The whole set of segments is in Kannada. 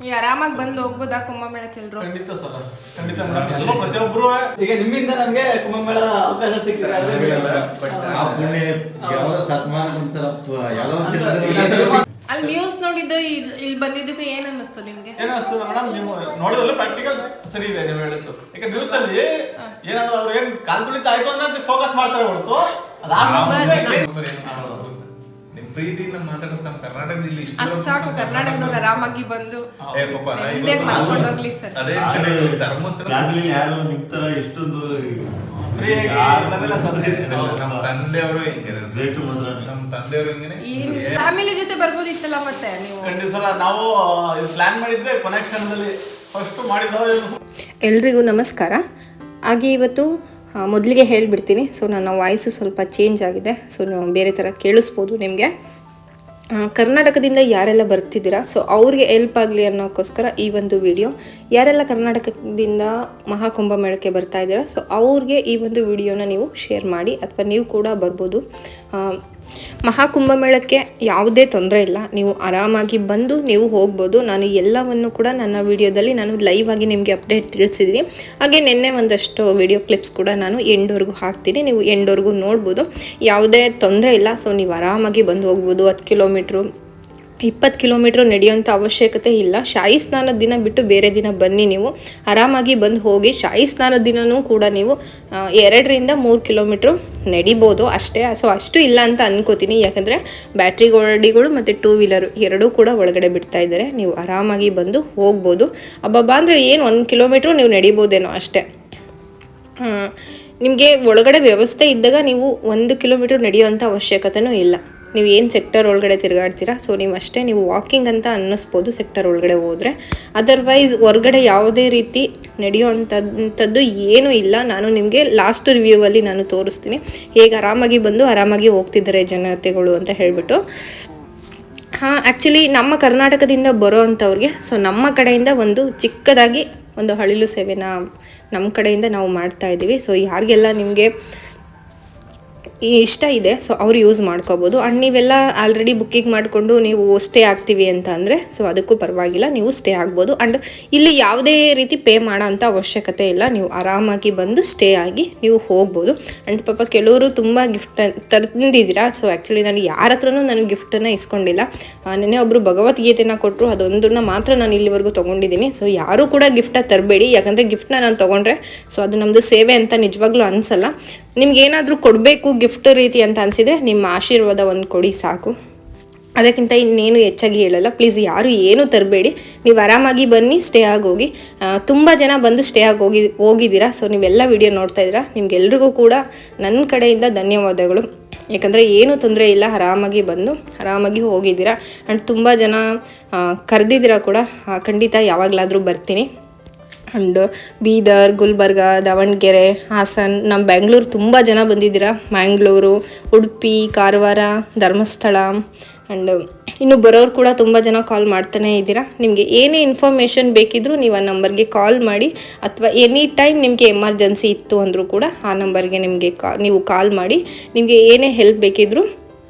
ಈ ಆರಾಮಾಗಿ ಬಂದು ಹೋಗ್ಬೋದಾ ಕುಂಭಮೇಳಕ್ಕೆ ಎಲ್ರು? ಖಂಡಿತ ಸರ್, ಖಂಡಿತ ಮೇಡಮ್. ಎಲ್ಲರೂ ಪ್ರತಿಯೊಬ್ಬರು ಈಗ ನಿಮ್ಮಿಂದ ನಮ್ಗೆ ಕುಂಭಮೇಳ ಅವಕಾಶ ಸಿಕ್ಕಿದೆ. ಆ ಪುಣ್ಯ ಯಾವ ಶತಮಾನ ಒಂದ್ಸಲ ಅಲ್ಲಿ ನ್ಯೂಸ್ ನೋಡಿದ್ದು ಇಲ್ಲಿ ಬಂದಿದ್ದಕ್ಕೂ ಏನ್ ಅನ್ನಿಸ್ತು ನಿಮ್ಗೆ? ಏನ್ ಅನಿಸ್ತದೆ ಮೇಡಮ್, ನೀವು ನೋಡಿದ್ರಲ್ಲ ಪ್ರಾಕ್ಟಿಕಲ್ ಸರಿ ಇದೆ ನೀವು ಹೇಳಿದ್ದು. ಈಗ ನ್ಯೂಸ್ ಅಲ್ಲಿ ಏನಾದ್ರು ಅವ್ರು ಏನ್ ಕಾಲ್ ತುಳಿತ ಆಯ್ತು ಅನ್ನೋದು ಫೋಕಸ್ ಮಾಡ್ತಾರೆ ಹೊರತು ಪ್ರೀತಿಯಿಂದ ಮಾತಾಡಿಸ್ ನಮ್ಮ ಕರ್ನಾಟಕದಲ್ಲಿ ಅಷ್ಟು ಸಾಕು. ಕರ್ನಾಟಕದವ್ರು ಆರಾಮಾಗಿ ಬಂದು ಮಾಡ್ಕೊಂಡು ಹೋಗ್ಲಿ ಸರ್. ಅದೇ ಧರ್ಮಸ್ಥಳ ಯಾರು ನಿಮ್ ತರ ಇಷ್ಟೊಂದು ನಮ್ಮ ತಂದೆಯವರು ಹಿಂಗೇನೆ, ನಮ್ಮ ತಂದೆಯವರು ಹಿಂಗೇನೆ. ಫ್ಯಾಮಿಲಿ ಜೊತೆ ಬರ್ಬೋದಿತ್ತಲ್ಲ ಮತ್ತೆ ನೀವು? ಖಂಡಿತ ಸರ್, ನಾವು ಪ್ಲಾನ್ ಮಾಡಿದ್ದೆ ಕೊನೆ ಕ್ಷಣದಲ್ಲಿ ಫಸ್ಟ್ ಮಾಡಿದವರು. ಎಲ್ರಿಗೂ ನಮಸ್ಕಾರ. ಹಾಗೆ ಇವತ್ತು ಮೊದಲಿಗೆ ಹೇಳಿಬಿಡ್ತೀನಿ, ಸೊ ನನ್ನ ವಾಯ್ಸು ಸ್ವಲ್ಪ ಚೇಂಜ್ ಆಗಿದೆ, ಸೊ ನೀವು ಬೇರೆ ಥರ ಕೇಳಿಸ್ಬೋದು ನಿಮಗೆ. ಕರ್ನಾಟಕದಿಂದ ಯಾರೆಲ್ಲ ಬರ್ತಿದ್ದೀರಾ, ಸೊ ಅವ್ರಿಗೆ ಹೆಲ್ಪ್ ಆಗಲಿ ಅನ್ನೋಕ್ಕೋಸ್ಕರ ಈ ಒಂದು ವಿಡಿಯೋ. ಯಾರೆಲ್ಲ ಕರ್ನಾಟಕದಿಂದ ಮಹಾಕುಂಭಮೇಳಕ್ಕೆ ಬರ್ತಾ ಇದ್ದೀರಾ, ಸೊ ಅವ್ರಿಗೆ ಈ ಒಂದು ವಿಡಿಯೋನ ನೀವು ಶೇರ್ ಮಾಡಿ, ಅಥವಾ ನೀವು ಕೂಡ ಬರ್ಬೋದು. ಮಹಾಕುಂಭಮೇಳಕ್ಕೆ ಯಾವುದೇ ತೊಂದರೆ ಇಲ್ಲ, ನೀವು ಆರಾಮಾಗಿ ಬಂದು ನೀವು ಹೋಗ್ಬೋದು. ನಾನು ಎಲ್ಲವನ್ನು ಕೂಡ ನನ್ನ ವಿಡಿಯೋದಲ್ಲಿ ನಾನು ಲೈವ್ ಆಗಿ ನಿಮಗೆ ಅಪ್ಡೇಟ್ ತಿಳಿಸಿದ್ದೀನಿ. ಹಾಗೆ ನಿನ್ನೆ ಒಂದಷ್ಟು ವಿಡಿಯೋ ಕ್ಲಿಪ್ಸ್ ಕೂಡ ನಾನು ಎಂಡ್ವರೆಗೂ ಹಾಕ್ತೀನಿ, ನೀವು ಎಂಡ್ವರೆಗೂ ನೋಡ್ಬೋದು. ಯಾವುದೇ ತೊಂದರೆ ಇಲ್ಲ, ಸೊ ನೀವು ಆರಾಮಾಗಿ ಬಂದು ಹೋಗ್ಬೋದು. 10 ಕಿಲೋಮೀಟ್ರು 20 ಕಿಲೋಮೀಟ್ರ್ ನಡೆಯೋಂಥ ಅವಶ್ಯಕತೆ ಇಲ್ಲ. ಶಾಹಿ ಸ್ನಾನದ ದಿನ ಬಿಟ್ಟು ಬೇರೆ ದಿನ ಬನ್ನಿ, ನೀವು ಆರಾಮಾಗಿ ಬಂದು ಹೋಗಿ. ಶಾಹಿ ಸ್ನಾನದ ದಿನವೂ ಕೂಡ ನೀವು 2 3 ಕಿಲೋಮೀಟ್ರ್ ನಡಿಬೋದು ಅಷ್ಟೇ. ಸೊ ಅಷ್ಟು ಇಲ್ಲ ಅಂತ ಅನ್ಕೋತೀನಿ, ಯಾಕಂದರೆ ಬ್ಯಾಟ್ರಿ ಗಾಡಿಗಳು ಮತ್ತು 2 ವೀಲರ್ ಎರಡೂ ಕೂಡ ಒಳಗಡೆ ಬಿಡ್ತಾ ಇದ್ದಾರೆ. ನೀವು ಆರಾಮಾಗಿ ಬಂದು ಹೋಗ್ಬೋದು. ಅಬ್ಬಬ್ಬಾ ಅಂದರೆ ಏನು 1 ಕಿಲೋಮೀಟ್ರು ನೀವು ನಡಿಬೋದೇನೋ ಅಷ್ಟೇ. ನಿಮಗೆ ಒಳಗಡೆ ವ್ಯವಸ್ಥೆ ಇದ್ದಾಗ ನೀವು 1 ಕಿಲೋಮೀಟ್ರ್ ನಡೆಯೋವಂಥ ಅವಶ್ಯಕತೆಯೂ ಇಲ್ಲ. ನೀವು ಏನು ಸೆಕ್ಟರ್ ಒಳಗಡೆ ತಿರುಗಾಡ್ತೀರಾ, ಸೊ ನೀವು ಅಷ್ಟೇ, ನೀವು ವಾಕಿಂಗ್ ಅಂತ ಅನ್ನಿಸ್ಬೋದು ಸೆಕ್ಟರ್ ಒಳಗಡೆ ಹೋದರೆ. ಅದರ್ವೈಸ್ ಹೊರಗಡೆ ಯಾವುದೇ ರೀತಿ ನಡೆಯುವಂಥದ್ದು ಏನೂ ಇಲ್ಲ. ನಾನು ನಿಮಗೆ ಲಾಸ್ಟ್ ರಿವ್ಯೂವಲ್ಲಿ ನಾನು ತೋರಿಸ್ತೀನಿ ಹೇಗೆ ಆರಾಮಾಗಿ ಬಂದು ಆರಾಮಾಗಿ ಹೋಗ್ತಿದ್ದಾರೆ ಜನತೆಗಳು ಅಂತ ಹೇಳಿಬಿಟ್ಟು. ಆ್ಯಕ್ಚುಲಿ ನಮ್ಮ ಕರ್ನಾಟಕದಿಂದ ಬರೋ ಅಂಥವ್ರಿಗೆ ಸೊ ನಮ್ಮ ಕಡೆಯಿಂದ ಒಂದು ಚಿಕ್ಕದಾಗಿ ಒಂದು ಅಳಿಲು ಸೇವೆನ ನಮ್ಮ ಕಡೆಯಿಂದ ನಾವು ಮಾಡ್ತಾಯಿದ್ದೀವಿ. ಸೊ ಯಾರಿಗೆಲ್ಲ ನಿಮಗೆ ಇಷ್ಟ ಇದೆ ಸೊ ಅವ್ರು ಯೂಸ್ ಮಾಡ್ಕೋಬೋದು. ಆ್ಯಂಡ್ ನೀವೆಲ್ಲ ಆಲ್ರೆಡಿ ಬುಕ್ಕಿಂಗ್ ಮಾಡಿಕೊಂಡು ನೀವು ಸ್ಟೇ ಆಗ್ತೀವಿ ಅಂತ ಅಂದರೆ ಸೊ ಅದಕ್ಕೂ ಪರವಾಗಿಲ್ಲ, ನೀವು ಸ್ಟೇ ಆಗ್ಬೋದು. ಆ್ಯಂಡ್ ಇಲ್ಲಿ ಯಾವುದೇ ರೀತಿ ಪೇ ಮಾಡೋ ಅಂಥ ಅವಶ್ಯಕತೆ ಇಲ್ಲ, ನೀವು ಆರಾಮಾಗಿ ಬಂದು ಸ್ಟೇ ಆಗಿ ನೀವು ಹೋಗ್ಬೋದು. ಆ್ಯಂಡ್ ಪಾಪ ಕೆಲವರು ತುಂಬ ಗಿಫ್ಟ್ ತಂದಿದ್ದೀರಾ. ಸೊ ಆ್ಯಕ್ಚುಲಿ ನಾನು ಯಾರ ಹತ್ರನೂ ನನಗೆ ಗಿಫ್ಟನ್ನು ಇಸ್ಕೊಂಡಿಲ್ಲ. ನೆನ್ನೆ ಒಬ್ಬರು ಭಗವದ್ಗೀತೆನ ಕೊಟ್ಟರು, ಅದೊಂದನ್ನು ಮಾತ್ರ ನಾನು ಇಲ್ಲಿವರೆಗೂ ತೊಗೊಂಡಿದ್ದೀನಿ. ಸೊ ಯಾರೂ ಕೂಡ ಗಿಫ್ಟಾಗಿ ತರಬೇಡಿ, ಯಾಕಂದರೆ ಗಿಫ್ಟನ್ನ ನಾನು ತೊಗೊಂಡ್ರೆ ಸೊ ಅದು ನಮ್ಮದು ಸೇವೆ ಅಂತ ನಿಜವಾಗ್ಲೂ ಅನಿಸಲ್ಲ. ನಿಮ್ಗೇನಾದರೂ ಕೊಡಬೇಕು ಗಿಫ್ಟ್ ರೀತಿ ಅಂತ ಅನಿಸಿದರೆ ನಿಮ್ಮ ಆಶೀರ್ವಾದ ಒಂದು ಕೊಡಿ ಸಾಕು, ಅದಕ್ಕಿಂತ ಇನ್ನೇನು ಹೆಚ್ಚಾಗಿ ಹೇಳಲ್ಲ. ಪ್ಲೀಸ್ ಯಾರು ಏನೂ ತರಬೇಡಿ, ನೀವು ಆರಾಮಾಗಿ ಬನ್ನಿ, ಸ್ಟೇ ಆಗೋಗಿ. ತುಂಬ ಜನ ಬಂದು ಸ್ಟೇ ಆಗಿ ಹೋಗಿದ್ದೀರಾ. ಸೊ ನೀವೆಲ್ಲ ವಿಡಿಯೋ ನೋಡ್ತಾ ಇದ್ದೀರಾ, ನಿಮ್ಗೆಲ್ರಿಗೂ ಕೂಡ ನನ್ನ ಕಡೆಯಿಂದ ಧನ್ಯವಾದಗಳು. ಯಾಕಂದರೆ ಏನೂ ತೊಂದರೆ ಇಲ್ಲ, ಆರಾಮಾಗಿ ಬಂದು ಆರಾಮಾಗಿ ಹೋಗಿದ್ದೀರಾ. ಆ್ಯಂಡ್ ತುಂಬ ಜನ ಕರೆದಿದ್ದೀರಾ ಕೂಡ, ಖಂಡಿತ ಯಾವಾಗಲಾದರೂ ಬರ್ತೀನಿ. ಆ್ಯಂಡ್ ಬೀದರ್, ಗುಲ್ಬರ್ಗ, ದಾವಣಗೆರೆ, ಹಾಸನ್, ನಮ್ಮ ಬೆಂಗಳೂರು ತುಂಬ ಜನ ಬಂದಿದ್ದೀರಾ. ಮ್ಯಾಂಗ್ಳೂರು, ಉಡುಪಿ, ಕಾರವಾರ, ಧರ್ಮಸ್ಥಳ, ಆ್ಯಂಡ್ ಇನ್ನು ಬರೋರು ಕೂಡ ತುಂಬ ಜನ ಕಾಲ್ ಮಾಡ್ತಾನೇ ಇದ್ದೀರಾ. ನಿಮಗೆ ಏನೇ ಇನ್ಫಾರ್ಮೇಷನ್ ಬೇಕಿದ್ದರೂ ನೀವು ಆ ನಂಬರ್ಗೆ ಕಾಲ್ ಮಾಡಿ, ಅಥವಾ ಎನಿ ಟೈಮ್ ನಿಮಗೆ ಎಮರ್ಜೆನ್ಸಿ ಇತ್ತು ಅಂದರೂ ಕೂಡ ಆ ನಂಬರ್ಗೆ ನಿಮಗೆ ನೀವು ಕಾಲ್ ಮಾಡಿ ನಿಮಗೆ ಏನೇ ಹೆಲ್ಪ್ ಬೇಕಿದ್ದರೂ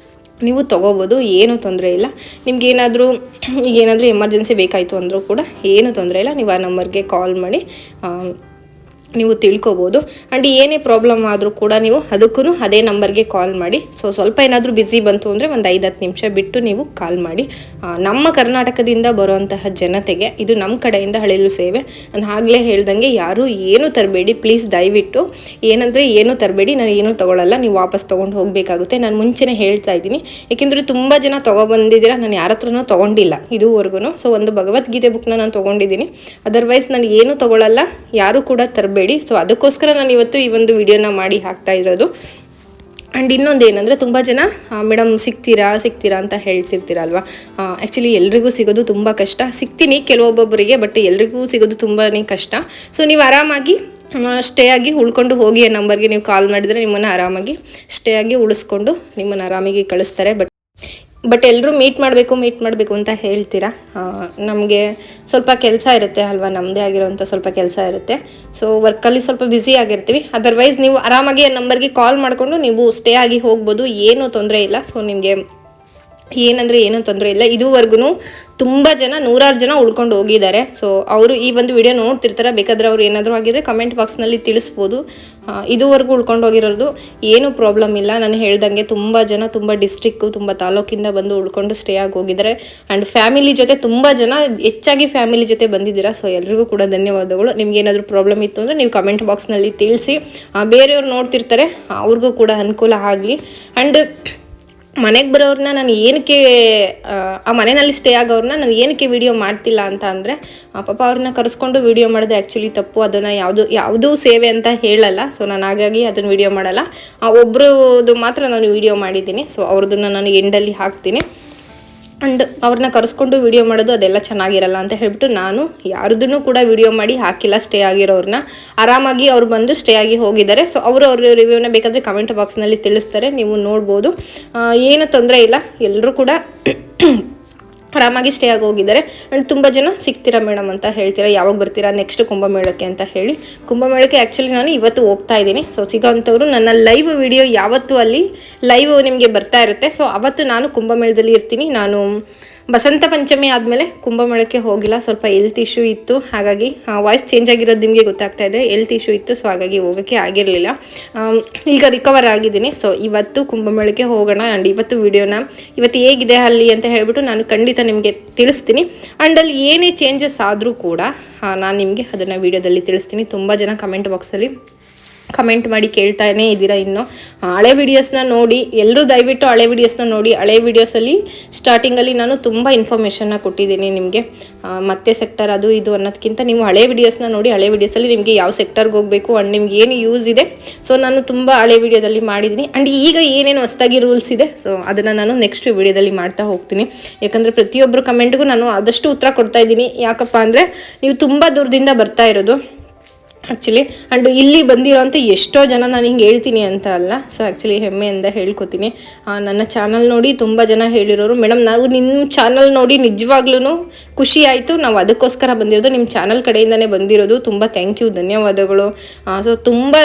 ನೀವು ತೊಗೋಬೋದು, ಏನೂ ತೊಂದರೆ ಇಲ್ಲ. ನಿಮ್ಗೇನಾದರೂ ಎಮರ್ಜೆನ್ಸಿ ಬೇಕಾಯಿತು ಅಂದರೂ ಕೂಡ ಏನೂ ತೊಂದರೆ ಇಲ್ಲ, ನೀವು ಆ ನಂಬರ್ಗೆ ಕಾಲ್ ಮಾಡಿ ನೀವು ತಿಳ್ಕೊಬೋದು. ಆ್ಯಂಡ್ ಏನೇ ಪ್ರಾಬ್ಲಮ್ ಆದರೂ ಕೂಡ ನೀವು ಅದಕ್ಕೂ ಅದೇ ನಂಬರ್ಗೆ ಕಾಲ್ ಮಾಡಿ. ಸೊ ಸ್ವಲ್ಪ ಏನಾದರೂ ಬ್ಯುಸಿ ಬಂತು ಅಂದರೆ ಒಂದು 5-10 ನಿಮಿಷ ಬಿಟ್ಟು ನೀವು ಕಾಲ್ ಮಾಡಿ. ನಮ್ಮ ಕರ್ನಾಟಕದಿಂದ ಬರುವಂತಹ ಜನತೆಗೆ ಇದು ನಮ್ಮ ಕಡೆಯಿಂದ ಅಳಿಲು ಸೇವೆ. ನಾನು ಆಗಲೇ ಹೇಳ್ದಂಗೆ ಯಾರೂ ಏನೂ ತರಬೇಡಿ ಪ್ಲೀಸ್, ದಯವಿಟ್ಟು. ಏನಂದರೆ ಏನೂ ತರಬೇಡಿ, ನಾನು ಏನೂ ತೊಗೊಳ್ಳಲ್ಲ, ನೀವು ವಾಪಸ್ ತೊಗೊಂಡು ಹೋಗಬೇಕಾಗುತ್ತೆ. ನಾನು ಮುಂಚೆನೇ ಹೇಳ್ತಾ ಇದ್ದೀನಿ, ಏಕೆಂದರೆ ತುಂಬ ಜನ ತೊಗೊಬಂದಿದ್ದೀರಾ, ನಾನು ಯಾರ ಹತ್ರನೂ ತೊಗೊಂಡಿಲ್ಲ ಇದುವರೆಗೂ. ಸೊ ಒಂದು ಭಗವದ್ಗೀತೆ ಬುಕ್ನ ನಾನು ತೊಗೊಂಡಿದ್ದೀನಿ, ಅದರ್ವೈಸ್ ನಾನು ಏನೂ ತೊಗೊಳ್ಳಲ್ಲ, ಯಾರೂ ಕೂಡ ತರಬೇಡಿ. ಸೊ ಅದಕ್ಕೋಸ್ಕರ ನಾನು ಇವತ್ತು ಈ ಒಂದು ವಿಡಿಯೋನ ಮಾಡಿ ಹಾಕ್ತಾ ಇರೋದು. ಆ್ಯಂಡ್ ಇನ್ನೊಂದು ಏನಂದರೆ, ತುಂಬ ಜನ ಮೇಡಮ್ ಸಿಗ್ತೀರಾ ಅಂತ ಹೇಳ್ತಿರ್ತೀರಲ್ವ. ಆ್ಯಕ್ಚುಲಿ ಎಲ್ರಿಗೂ ಸಿಗೋದು ತುಂಬ ಕಷ್ಟ. ಸಿಗ್ತೀನಿ ಕೆಲವೊಬ್ಬೊಬ್ಬರಿಗೆ, ಬಟ್ ಎಲ್ರಿಗೂ ಸಿಗೋದು ತುಂಬಾ ಕಷ್ಟ. ಸೊ ನೀವು ಆರಾಮಾಗಿ ಸ್ಟೇ ಆಗಿ ಉಳ್ಕೊಂಡು ಹೋಗಿ ಆ ನಂಬರ್ಗೆ ನೀವು ಕಾಲ್ ಮಾಡಿದರೆ ನಿಮ್ಮನ್ನು ಆರಾಮಾಗಿ ಸ್ಟೇ ಆಗಿ ಉಳಿಸ್ಕೊಂಡು ನಿಮ್ಮನ್ನು ಆರಾಮಾಗಿ ಕಳಿಸ್ತಾರೆ. ಬಟ್ ಎಲ್ಲರೂ ಮೀಟ್ ಮಾಡಬೇಕು ಅಂತ ಹೇಳ್ತೀರಾ. ನಮಗೆ ಸ್ವಲ್ಪ ಕೆಲಸ ಇರುತ್ತೆ ಅಲ್ವಾ, ನಮ್ಮದೇ ಆಗಿರೋಂಥ ಸ್ವಲ್ಪ ಕೆಲಸ ಇರುತ್ತೆ. ಸೊ ವರ್ಕಲ್ಲಿ ಸ್ವಲ್ಪ ಬ್ಯುಸಿ ಆಗಿರ್ತೀವಿ. ಅದರ್ವೈಸ್ ನೀವು ಆರಾಮಾಗಿ ಆ ನಂಬರ್ಗೆ ಕಾಲ್ ಮಾಡಿಕೊಂಡು ನೀವು ಸ್ಟೇ ಆಗಿ ಹೋಗ್ಬೋದು, ಏನೂ ತೊಂದರೆ ಇಲ್ಲ. ಸೊ ನಿಮಗೆ ಏನಂದರೆ ಏನೂ ತೊಂದರೆ ಇಲ್ಲ. ಇದುವರೆಗೂ ತುಂಬ ಜನ 100 ಜನ ಉಳ್ಕೊಂಡು ಹೋಗಿದ್ದಾರೆ. ಸೊ ಅವರು ಈ ಒಂದು ವಿಡಿಯೋ ನೋಡ್ತಿರ್ತಾರೆ, ಬೇಕಾದರೆ ಅವ್ರು ಏನಾದರೂ ಆಗಿದ್ರೆ ಕಮೆಂಟ್ ಬಾಕ್ಸ್ನಲ್ಲಿ ತಿಳಿಸ್ಬೋದು. ಇದುವರೆಗೂ ಉಳ್ಕೊಂಡು ಹೋಗಿರೋದು ಏನೂ ಪ್ರಾಬ್ಲಮ್ ಇಲ್ಲ. ನಾನು ಹೇಳ್ದಂಗೆ ತುಂಬ ಜನ ತುಂಬ ಡಿಸ್ಟ್ರಿಕ್ಕು ತುಂಬ ತಾಲೂಕಿಂದ ಬಂದು ಉಳ್ಕೊಂಡು ಸ್ಟೇ ಆಗಿ ಹೋಗಿದ್ದಾರೆ. ಆ್ಯಂಡ್ ಫ್ಯಾಮಿಲಿ ಜೊತೆ ತುಂಬ ಜನ ಹೆಚ್ಚಾಗಿ ಫ್ಯಾಮಿಲಿ ಜೊತೆ ಬಂದಿದ್ದೀರಾ. ಸೊ ಎಲ್ರಿಗೂ ಕೂಡ ಧನ್ಯವಾದಗಳು. ನಿಮ್ಗೆ ಏನಾದರೂ ಪ್ರಾಬ್ಲಮ್ ಇತ್ತು ಅಂದರೆ ನೀವು ಕಮೆಂಟ್ ಬಾಕ್ಸ್ನಲ್ಲಿ ತಿಳಿಸಿ. ಬೇರೆಯವ್ರು ನೋಡ್ತಿರ್ತಾರೆ, ಅವ್ರಿಗೂ ಕೂಡ ಅನುಕೂಲ ಆಗಲಿ. ಆ್ಯಂಡ್ ಮನೆಗೆ ಬರೋರನ್ನ ನಾನು ಏನಕ್ಕೆ ಆ ಮನೆಯಲ್ಲಿ ಸ್ಟೇ ಆಗೋರನ್ನ ನಾನು ಏನಕ್ಕೆ ವಿಡಿಯೋ ಮಾಡ್ತಿಲ್ಲ ಅಂತ ಅಂದರೆ, ಪಾಪ ಅವ್ರನ್ನ ಕರೆಸ್ಕೊಂಡು ವಿಡಿಯೋ ಮಾಡೋದು ಆ್ಯಕ್ಚುಲಿ ತಪ್ಪು. ಅದನ್ನು ಯಾವುದೂ ಸೇವೆ ಅಂತ ಹೇಳಲ್ಲ. ಸೊ ನಾನು ಹಾಗಾಗಿ ಅದನ್ನು ವಿಡಿಯೋ ಮಾಡಲ್ಲ. ಒಬ್ರದ್ದು ಮಾತ್ರ ನಾನು ವಿಡಿಯೋ ಮಾಡಿದ್ದೀನಿ. ಸೊ ಅವ್ರದ್ದನ್ನು ನಾನು ಎಂಡಲ್ಲಿ ಹಾಕ್ತೀನಿ. ಆ್ಯಂಡ್ ಅವ್ರನ್ನ ಕರೆಸ್ಕೊಂಡು ವಿಡಿಯೋ ಮಾಡೋದು ಅದೆಲ್ಲ ಚೆನ್ನಾಗಿರಲ್ಲ ಅಂತ ಹೇಳ್ಬಿಟ್ಟು ನಾನು ಯಾರ್ದೂ ಕೂಡ ವಿಡಿಯೋ ಮಾಡಿ ಹಾಕಿಲ್ಲ. ಸ್ಟೇ ಆಗಿರೋರನ್ನ ಆರಾಮಾಗಿ ಅವ್ರು ಬಂದು ಸ್ಟೇ ಆಗಿ ಹೋಗಿದ್ದಾರೆ. ಸೊ ಅವ್ರ ರಿವ್ಯೂನ ಬೇಕಾದರೆ ಕಮೆಂಟ್ ಬಾಕ್ಸ್ನಲ್ಲಿ ತಿಳಿಸ್ತಾರೆ, ನೀವು ನೋಡ್ಬೋದು. ಏನು ತೊಂದರೆ ಇಲ್ಲ, ಎಲ್ಲರೂ ಕೂಡ ಆರಾಮಾಗಿ ಸ್ಟೇ ಆಗಿ ಹೋಗಿದ್ದಾರೆ. ಆ್ಯಂಡ್ ತುಂಬ ಜನ ಸಿಗ್ತೀರಾ ಮೇಡಮ್ ಅಂತ ಹೇಳ್ತೀರಾ, ಯಾವಾಗ ಬರ್ತೀರಾ ನೆಕ್ಸ್ಟ್ ಕುಂಭಮೇಳಕ್ಕೆ ಅಂತ ಹೇಳಿ. ಕುಂಭಮೇಳಕ್ಕೆ ಆ್ಯಕ್ಚುಲಿ ನಾನು ಇವತ್ತು ಹೋಗ್ತಾ ಇದ್ದೀನಿ. ಸೊ ಸಿಗೋವಂಥವ್ರು ನನ್ನ ಲೈವ್ ವಿಡಿಯೋ ಯಾವತ್ತೂ ಅಲ್ಲಿ ಲೈವ್ ನಿಮಗೆ ಬರ್ತಾ ಇರುತ್ತೆ. ಸೊ ಅವತ್ತು ನಾನು ಕುಂಭಮೇಳದಲ್ಲಿ ಇರ್ತೀನಿ. ನಾನು ಬಸಂತ ಪಂಚಮಿ ಆದಮೇಲೆ ಕುಂಭಮೇಳಕ್ಕೆ ಹೋಗಿಲ್ಲ, ಸ್ವಲ್ಪ ಹೆಲ್ತ್ ಇಶ್ಯೂ ಇತ್ತು. ಹಾಗಾಗಿ ವಾಯ್ಸ್ ಚೇಂಜ್ ಆಗಿರೋದು ನಿಮಗೆ ಗೊತ್ತಾಗ್ತಾ ಇದೆ. ಹೆಲ್ತ್ ಇಶ್ಯೂ ಇತ್ತು, ಸೊ ಹಾಗಾಗಿ ಹೋಗೋಕ್ಕೆ ಆಗಿರಲಿಲ್ಲ. ಈಗ ರಿಕವರ್ ಆಗಿದ್ದೀನಿ. ಸೊ ಇವತ್ತು ಕುಂಭಮೇಳಕ್ಕೆ ಹೋಗೋಣ. ಆ್ಯಂಡ್ ಇವತ್ತು ವಿಡಿಯೋನ ಇವತ್ತು ಹೇಗಿದೆ ಅಲ್ಲಿ ಅಂತ ಹೇಳ್ಬಿಟ್ಟು ನಾನು ಖಂಡಿತ ನಿಮಗೆ ತಿಳಿಸ್ತೀನಿ. ಆ್ಯಂಡ್ ಅಲ್ಲಿ ಏನೇ ಚೇಂಜಸ್ ಆದರೂ ಕೂಡ ನಾನು ನಿಮಗೆ ಅದನ್ನು ವಿಡಿಯೋದಲ್ಲಿ ತಿಳಿಸ್ತೀನಿ. ತುಂಬ ಜನ ಕಮೆಂಟ್ ಬಾಕ್ಸಲ್ಲಿ ಕಮೆಂಟ್ ಮಾಡಿ ಕೇಳ್ತಾನೇ ಇದ್ದೀರಾ. ಇನ್ನು ಹಳೆ ವೀಡಿಯೋಸ್ನ ನೋಡಿ, ಎಲ್ಲರೂ ದಯವಿಟ್ಟು ಹಳೆ ವೀಡಿಯೋಸ್ನ ನೋಡಿ. ಹಳೆ ವೀಡಿಯೋಸಲ್ಲಿ ಸ್ಟಾರ್ಟಿಂಗಲ್ಲಿ ನಾನು ತುಂಬ ಇನ್ಫಾರ್ಮೇಷನ್ನ ಕೊಟ್ಟಿದ್ದೀನಿ ನಿಮಗೆ. ಮತ್ತೆ ಸೆಕ್ಟರ್ ಅದು ಇದು ಅನ್ನೋದಕ್ಕಿಂತ ನೀವು ಹಳೆ ವೀಡಿಯೋಸ್ನ ನೋಡಿ. ಹಳೆ ವೀಡಿಯೋಸಲ್ಲಿ ನಿಮಗೆ ಯಾವ ಸೆಕ್ಟರ್ಗೆ ಹೋಗಬೇಕು ಆ್ಯಂಡ್ ನಿಮ್ಗೆ ಏನು ಯೂಸ್ ಇದೆ, ಸೊ ನಾನು ತುಂಬ ಹಳೆ ವೀಡಿಯೋದಲ್ಲಿ ಮಾಡಿದ್ದೀನಿ. ಆ್ಯಂಡ್ ಈಗ ಏನೇನು ಹೊಸದಾಗಿ ರೂಲ್ಸ್ ಇದೆ, ಸೊ ಅದನ್ನು ನಾನು ನೆಕ್ಸ್ಟ್ ವೀಡಿಯೋದಲ್ಲಿ ಮಾಡ್ತಾ ಹೋಗ್ತೀನಿ. ಯಾಕಂದರೆ ಪ್ರತಿಯೊಬ್ಬರು ಕಮೆಂಟ್ಗೂ ನಾನು ಆದಷ್ಟು ಉತ್ತರ ಕೊಡ್ತಾ ಇದ್ದೀನಿ. ಯಾಕಪ್ಪ ಅಂದರೆ ನೀವು ತುಂಬ ದೂರದಿಂದ ಬರ್ತಾ ಇರೋದು ಆ್ಯಕ್ಚುಲಿ. ಆ್ಯಂಡ್ ಇಲ್ಲಿ ಬಂದಿರೋಂಥ ಎಷ್ಟೋ ಜನ ನಾನು ಹಿಂಗೆ ಹೇಳ್ತೀನಿ ಅಂತ ಅಲ್ಲ. ಸೊ ಆ್ಯಕ್ಚುಲಿ ಹೆಮ್ಮೆಯಿಂದ ಹೇಳ್ಕೊತೀನಿ. ನನ್ನ ಚಾನಲ್ ನೋಡಿ ತುಂಬ ಜನ ಹೇಳಿರೋರು, ಮೇಡಮ್ ನಾವು ನಿಮ್ಮ ಚಾನಲ್ ನೋಡಿ ನಿಜವಾಗ್ಲೂ ಖುಷಿ ಆಯಿತು, ನಾವು ಅದಕ್ಕೋಸ್ಕರ ಬಂದಿರೋದು, ನಿಮ್ಮ ಚಾನಲ್ ಕಡೆಯಿಂದನೇ ಬಂದಿರೋದು, ತುಂಬ ಥ್ಯಾಂಕ್ ಯು, ಧನ್ಯವಾದಗಳು. ಸೊ ತುಂಬ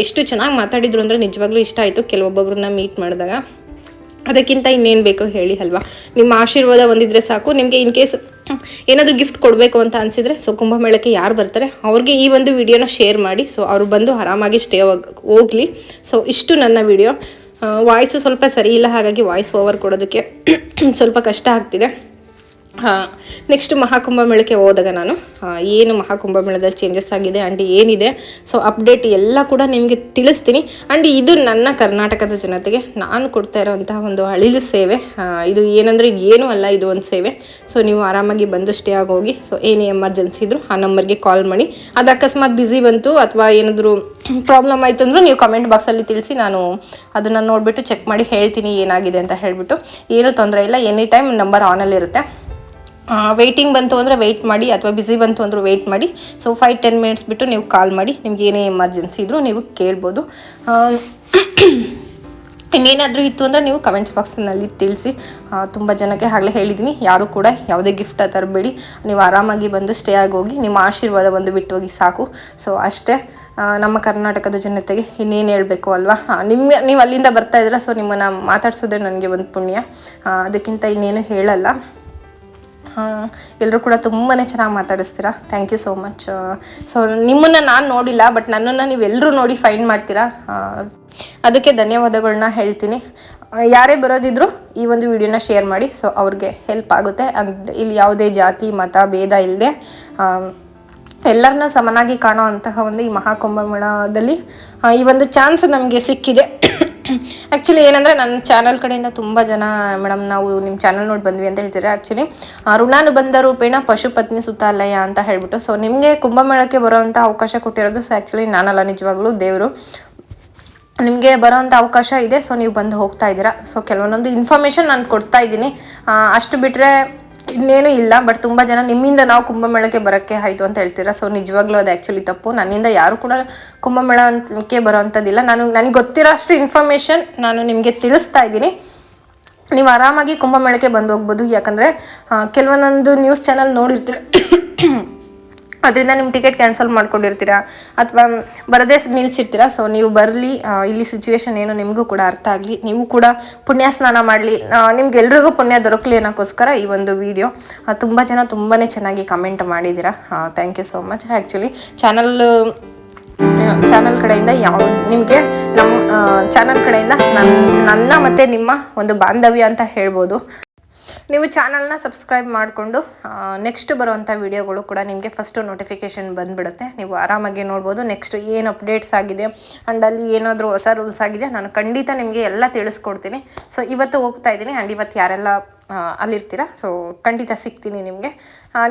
ಎಷ್ಟು ಚೆನ್ನಾಗಿ ಮಾತಾಡಿದ್ರು ಅಂದರೆ ನಿಜವಾಗ್ಲೂ ಇಷ್ಟ ಆಯಿತು ಕೆಲವೊಬ್ಬೊಬ್ರನ್ನ ಮೀಟ್ ಮಾಡಿದಾಗ. ಅದಕ್ಕಿಂತ ಇನ್ನೇನು ಬೇಕೋ ಹೇಳಿ ಅಲ್ವಾ. ನಿಮ್ಮ ಆಶೀರ್ವಾದ ಹೊಂದಿದ್ರೆ ಸಾಕು. ನಿಮಗೆ ಇನ್ ಕೇಸ್ ಏನಾದರೂ ಗಿಫ್ಟ್ ಕೊಡಬೇಕು ಅಂತ ಅನಿಸಿದರೆ, ಸೊ ಕುಂಭಮೇಳಕ್ಕೆ ಯಾರು ಬರ್ತಾರೆ ಅವ್ರಿಗೆ ಈ ಒಂದು ವಿಡಿಯೋನ ಶೇರ್ ಮಾಡಿ. ಸೊ ಅವರು ಬಂದು ಆರಾಮಾಗಿ ಸ್ಟೇ ಹೋಗಲಿ. ಸೊ ಇಷ್ಟು ನನ್ನ ವಿಡಿಯೋ. ವಾಯ್ಸು ಸ್ವಲ್ಪ ಸರಿ ಇಲ್ಲ, ಹಾಗಾಗಿ ವಾಯ್ಸ್ ಓವರ್ ಕೊಡೋದಕ್ಕೆ ಸ್ವಲ್ಪ ಕಷ್ಟ ಆಗ್ತಿದೆ. ನೆಕ್ಸ್ಟ್ ಮಹಾಕುಂಭಮೇಳಕ್ಕೆ ಹೋದಾಗ ನಾನು ಏನು ಮಹಾಕುಂಭಮೇಳದಲ್ಲಿ ಚೇಂಜಸ್ ಆಗಿದೆ ಆ್ಯಂಡ್ ಏನಿದೆ, ಸೊ ಅಪ್ಡೇಟ್ ಎಲ್ಲ ಕೂಡ ನಿಮಗೆ ತಿಳಿಸ್ತೀನಿ. ಆ್ಯಂಡ್ ಇದು ನನ್ನ ಕರ್ನಾಟಕದ ಜನತೆಗೆ ನಾನು ಕೊಡ್ತಾ ಇರೋವಂತಹ ಒಂದು ಅಳಿಲು ಸೇವೆ. ಇದು ಏನಂದರೆ ಏನೂ ಅಲ್ಲ, ಇದು ಒಂದು ಸೇವೆ. ಸೊ ನೀವು ಆರಾಮಾಗಿ ಬಂದು ಸ್ಟೇ ಆಗೋಗಿ. ಸೊ ಏನೇ ಎಮರ್ಜೆನ್ಸಿ ಇದ್ದರೂ ಆ ನಂಬರ್ಗೆ ಕಾಲ್ ಮಾಡಿ. ಅದು ಅಕಸ್ಮಾತ್ ಬ್ಯುಸಿ ಬಂತು ಅಥವಾ ಏನಾದರೂ ಪ್ರಾಬ್ಲಮ್ ಆಯಿತು ಅಂದರೂ ನೀವು ಕಮೆಂಟ್ ಬಾಕ್ಸಲ್ಲಿ ತಿಳಿಸಿ, ನಾನು ಅದನ್ನು ನೋಡಿಬಿಟ್ಟು ಚೆಕ್ ಮಾಡಿ ಹೇಳ್ತೀನಿ ಏನಾಗಿದೆ ಅಂತ ಹೇಳಿಬಿಟ್ಟು. ಏನೂ ತೊಂದರೆ ಇಲ್ಲ, ಎನಿ ಟೈಮ್ ನಂಬರ್ ಆನಲ್ಲಿರುತ್ತೆ. ವೆಯ್ಟಿಂಗ್ ಬಂತು ಅಂದರೆ ವೆಯ್ಟ್ ಮಾಡಿ, ಅಥವಾ ಬ್ಯುಸಿ ಬಂತು ಅಂದರೂ ವೆಯ್ಟ್ ಮಾಡಿ. ಸೊ 5-10 ಮಿನಿಟ್ಸ್ ಬಿಟ್ಟು ನೀವು ಕಾಲ್ ಮಾಡಿ, ನಿಮ್ಗೆ ಏನೇ ಎಮರ್ಜೆನ್ಸಿ ಇದ್ದರೂ ನೀವು ಕೇಳ್ಬೋದು. ಇನ್ನೇನಾದರೂ ಇತ್ತು ಅಂದರೆ ನೀವು ಕಮೆಂಟ್ಸ್ ಬಾಕ್ಸ್ನಲ್ಲಿ ತಿಳಿಸಿ. ತುಂಬ ಜನಕ್ಕೆ ಆಗಲೇ ಹೇಳಿದ್ದೀನಿ, ಯಾರೂ ಕೂಡ ಯಾವುದೇ ಗಿಫ್ಟ್ ತರಬೇಡಿ, ನೀವು ಆರಾಮಾಗಿ ಬಂದು ಸ್ಟೇ ಆಗೋಗಿ, ನಿಮ್ಮ ಆಶೀರ್ವಾದ ಒಂದು ಬಿಟ್ಟು ಹೋಗಿ ಸಾಕು. ಸೊ ಅಷ್ಟೇ ನಮ್ಮ ಕರ್ನಾಟಕದ ಜನತೆಗೆ ಇನ್ನೇನು ಹೇಳಬೇಕು ಅಲ್ವಾ. ನೀವು ಅಲ್ಲಿಂದ ಬರ್ತಾ ಇದ್ದೀರಾ, ಸೊ ನಿಮ್ಮನ್ನು ಮಾತಾಡ್ಸೋದೇ ನನಗೆ ಒಂದು ಪುಣ್ಯ. ಅದಕ್ಕಿಂತ ಇನ್ನೇನು ಹೇಳಲ್ಲ. ಎಲ್ಲರೂ ಕೂಡ ತುಂಬಾ ಚೆನ್ನಾಗಿ ಮಾತಾಡಿಸ್ತೀರಾ, thank you so much. So ನಿಮ್ಮನ್ನು ನಾನು ನೋಡಿಲ್ಲ, ಬಟ್ ನನ್ನನ್ನು ನೀವೆಲ್ಲರೂ ನೋಡಿ ಫೈನ್ ಮಾಡ್ತೀರಾ, ಅದಕ್ಕೆ ಧನ್ಯವಾದಗಳನ್ನ ಹೇಳ್ತೀನಿ. ಯಾರೇ ಬರೋದಿದ್ರು ಈ ಒಂದು ವಿಡಿಯೋನ ಶೇರ್ ಮಾಡಿ. ಸೊ ಅವ್ರಿಗೆ ಹೆಲ್ಪ್ ಆಗುತ್ತೆ. ಆ್ಯಂಡ್ ಇಲ್ಲಿ ಯಾವುದೇ ಜಾತಿ ಮತ ಭೇದ ಇಲ್ಲದೆ ಎಲ್ಲರನ್ನ ಸಮನಾಗಿ ಕಾಣೋ ಅಂತಹ ಒಂದು ಈ ಮಹಾಕುಂಭಮೇಳದಲ್ಲಿ ಈ ಒಂದು ಚಾನ್ಸ್ ನಮಗೆ ಸಿಕ್ಕಿದೆ. ಆ್ಯಕ್ಚುಲಿ ಏನಂದರೆ ನನ್ನ ಚಾನಲ್ ಕಡೆಯಿಂದ ತುಂಬ ಜನ ಮೇಡಮ್ ನಾವು ನಿಮ್ಮ ಚಾನಲ್ ನೋಡಿ ಬಂದ್ವಿ ಅಂತ ಹೇಳ್ತೀರಾ. ಆ್ಯಕ್ಚುಲಿ ಋಣಾನುಬಂಧ ರೂಪೇಣ ಪಶುಪತ್ನಿ ಸುತಾಲಯ ಅಂತ ಹೇಳ್ಬಿಟ್ಟು, ಸೊ ನಿಮಗೆ ಕುಂಭಮೇಳಕ್ಕೆ ಬರೋವಂಥ ಅವಕಾಶ ಕೊಟ್ಟಿರೋದು. ಸೊ ಆ್ಯಕ್ಚುಲಿ ನಾನಲ್ಲ, ನಿಜವಾಗ್ಲೂ ದೇವರು ನಿಮಗೆ ಬರೋವಂಥ ಅವಕಾಶ ಇದೆ. ಸೊ ನೀವು ಬಂದು ಹೋಗ್ತಾ ಇದ್ದೀರಾ. ಸೊ ಕೆಲವೊಂದೊಂದು ಇನ್ಫಾರ್ಮೇಷನ್ ನಾನು ಕೊಡ್ತಾ ಇದ್ದೀನಿ, ಅಷ್ಟು ಬಿಟ್ಟರೆ ಇನ್ನೇನು ಇಲ್ಲ. ಬಟ್ ತುಂಬ ಜನ ನಿಮ್ಮಿಂದ ನಾವು ಕುಂಭಮೇಳಕ್ಕೆ ಬರೋಕ್ಕೆ ಆಯಿತು ಅಂತ ಹೇಳ್ತೀರಾ. ಸೊ ನಿಜವಾಗ್ಲೂ ಅದು ಆ್ಯಕ್ಚುಲಿ ತಪ್ಪು. ನನ್ನಿಂದ ಯಾರು ಕೂಡ ಕುಂಭಮೇಳಕ್ಕೆ ಬರೋವಂಥದ್ದಿಲ್ಲ. ನನಗೆ ಗೊತ್ತಿರೋ ಅಷ್ಟು ಇನ್ಫಾರ್ಮೇಷನ್ ನಾನು ನಿಮಗೆ ತಿಳಿಸ್ತಾ ಇದ್ದೀನಿ. ನೀವು ಆರಾಮಾಗಿ ಕುಂಭಮೇಳಕ್ಕೆ ಬಂದು ಹೋಗ್ಬೋದು. ಯಾಕಂದರೆ ಕೆಲವೊಂದೊಂದು ನ್ಯೂಸ್ ಚಾನಲ್ ನೋಡಿರ್ತೀರ, ಅದರಿಂದ ನಿಮ್ಮ ಟಿಕೆಟ್ ಕ್ಯಾನ್ಸಲ್ ಮಾಡ್ಕೊಂಡಿರ್ತೀರಾ ಅಥವಾ ಬರದೇ ನಿಲ್ಸಿರ್ತೀರಾ. ಸೊ ನೀವು ಬರಲಿ, ಇಲ್ಲಿ ಸಿಚುವೇಶನ್ ಏನು ನಿಮಗೂ ಕೂಡ ಅರ್ಥ ಆಗಲಿ, ನೀವು ಕೂಡ ಪುಣ್ಯ ಸ್ನಾನ ಮಾಡಲಿ, ನಿಮ್ಗೆಲ್ರಿಗೂ ಪುಣ್ಯ ದೊರಕಲಿ ಅನ್ನೋಕ್ಕೋಸ್ಕರ ಈ ಒಂದು ವಿಡಿಯೋ. ತುಂಬ ಜನ ತುಂಬಾ ಚೆನ್ನಾಗಿ ಕಮೆಂಟ್ ಮಾಡಿದ್ದೀರಾ, thank you so much. Actually channel ಕಡೆಯಿಂದ ನಿಮಗೆ ನಮ್ಮ ಚಾನಲ್ ಕಡೆಯಿಂದ ನನ್ನ ಮತ್ತು ನಿಮ್ಮ ಒಂದು ಬಾಂಧವ್ಯ ಅಂತ ಹೇಳ್ಬೋದು. ನೀವು ಚಾನಲ್ನ ಸಬ್ಸ್ಕ್ರೈಬ್ ಮಾಡಿಕೊಂಡು ನೆಕ್ಸ್ಟ್ ಬರುವಂಥ ವೀಡಿಯೋಗಳು ಕೂಡ ನಿಮಗೆ ಫಸ್ಟು ನೋಟಿಫಿಕೇಷನ್ ಬಂದುಬಿಡುತ್ತೆ. ನೀವು ಆರಾಮಾಗಿ ನೋಡ್ಬೋದು ನೆಕ್ಸ್ಟ್ ಏನು ಅಪ್ಡೇಟ್ಸ್ ಆಗಿದೆ ಆ್ಯಂಡ್ ಅಲ್ಲಿ ಏನಾದರೂ ಹೊಸ ರೂಲ್ಸ್ ಆಗಿದೆ ನಾನು ಖಂಡಿತ ನಿಮಗೆ ಎಲ್ಲ ತಿಳಿಸ್ಕೊಡ್ತೀನಿ. ಸೊ ಇವತ್ತು ಹೋಗ್ತಾ ಇದ್ದೀನಿ ಆ್ಯಂಡ್ ಇವತ್ತು ಯಾರೆಲ್ಲ ಅಲ್ಲಿರ್ತೀರ ಸೊ ಖಂಡಿತ ಸಿಗ್ತೀನಿ ನಿಮಗೆ.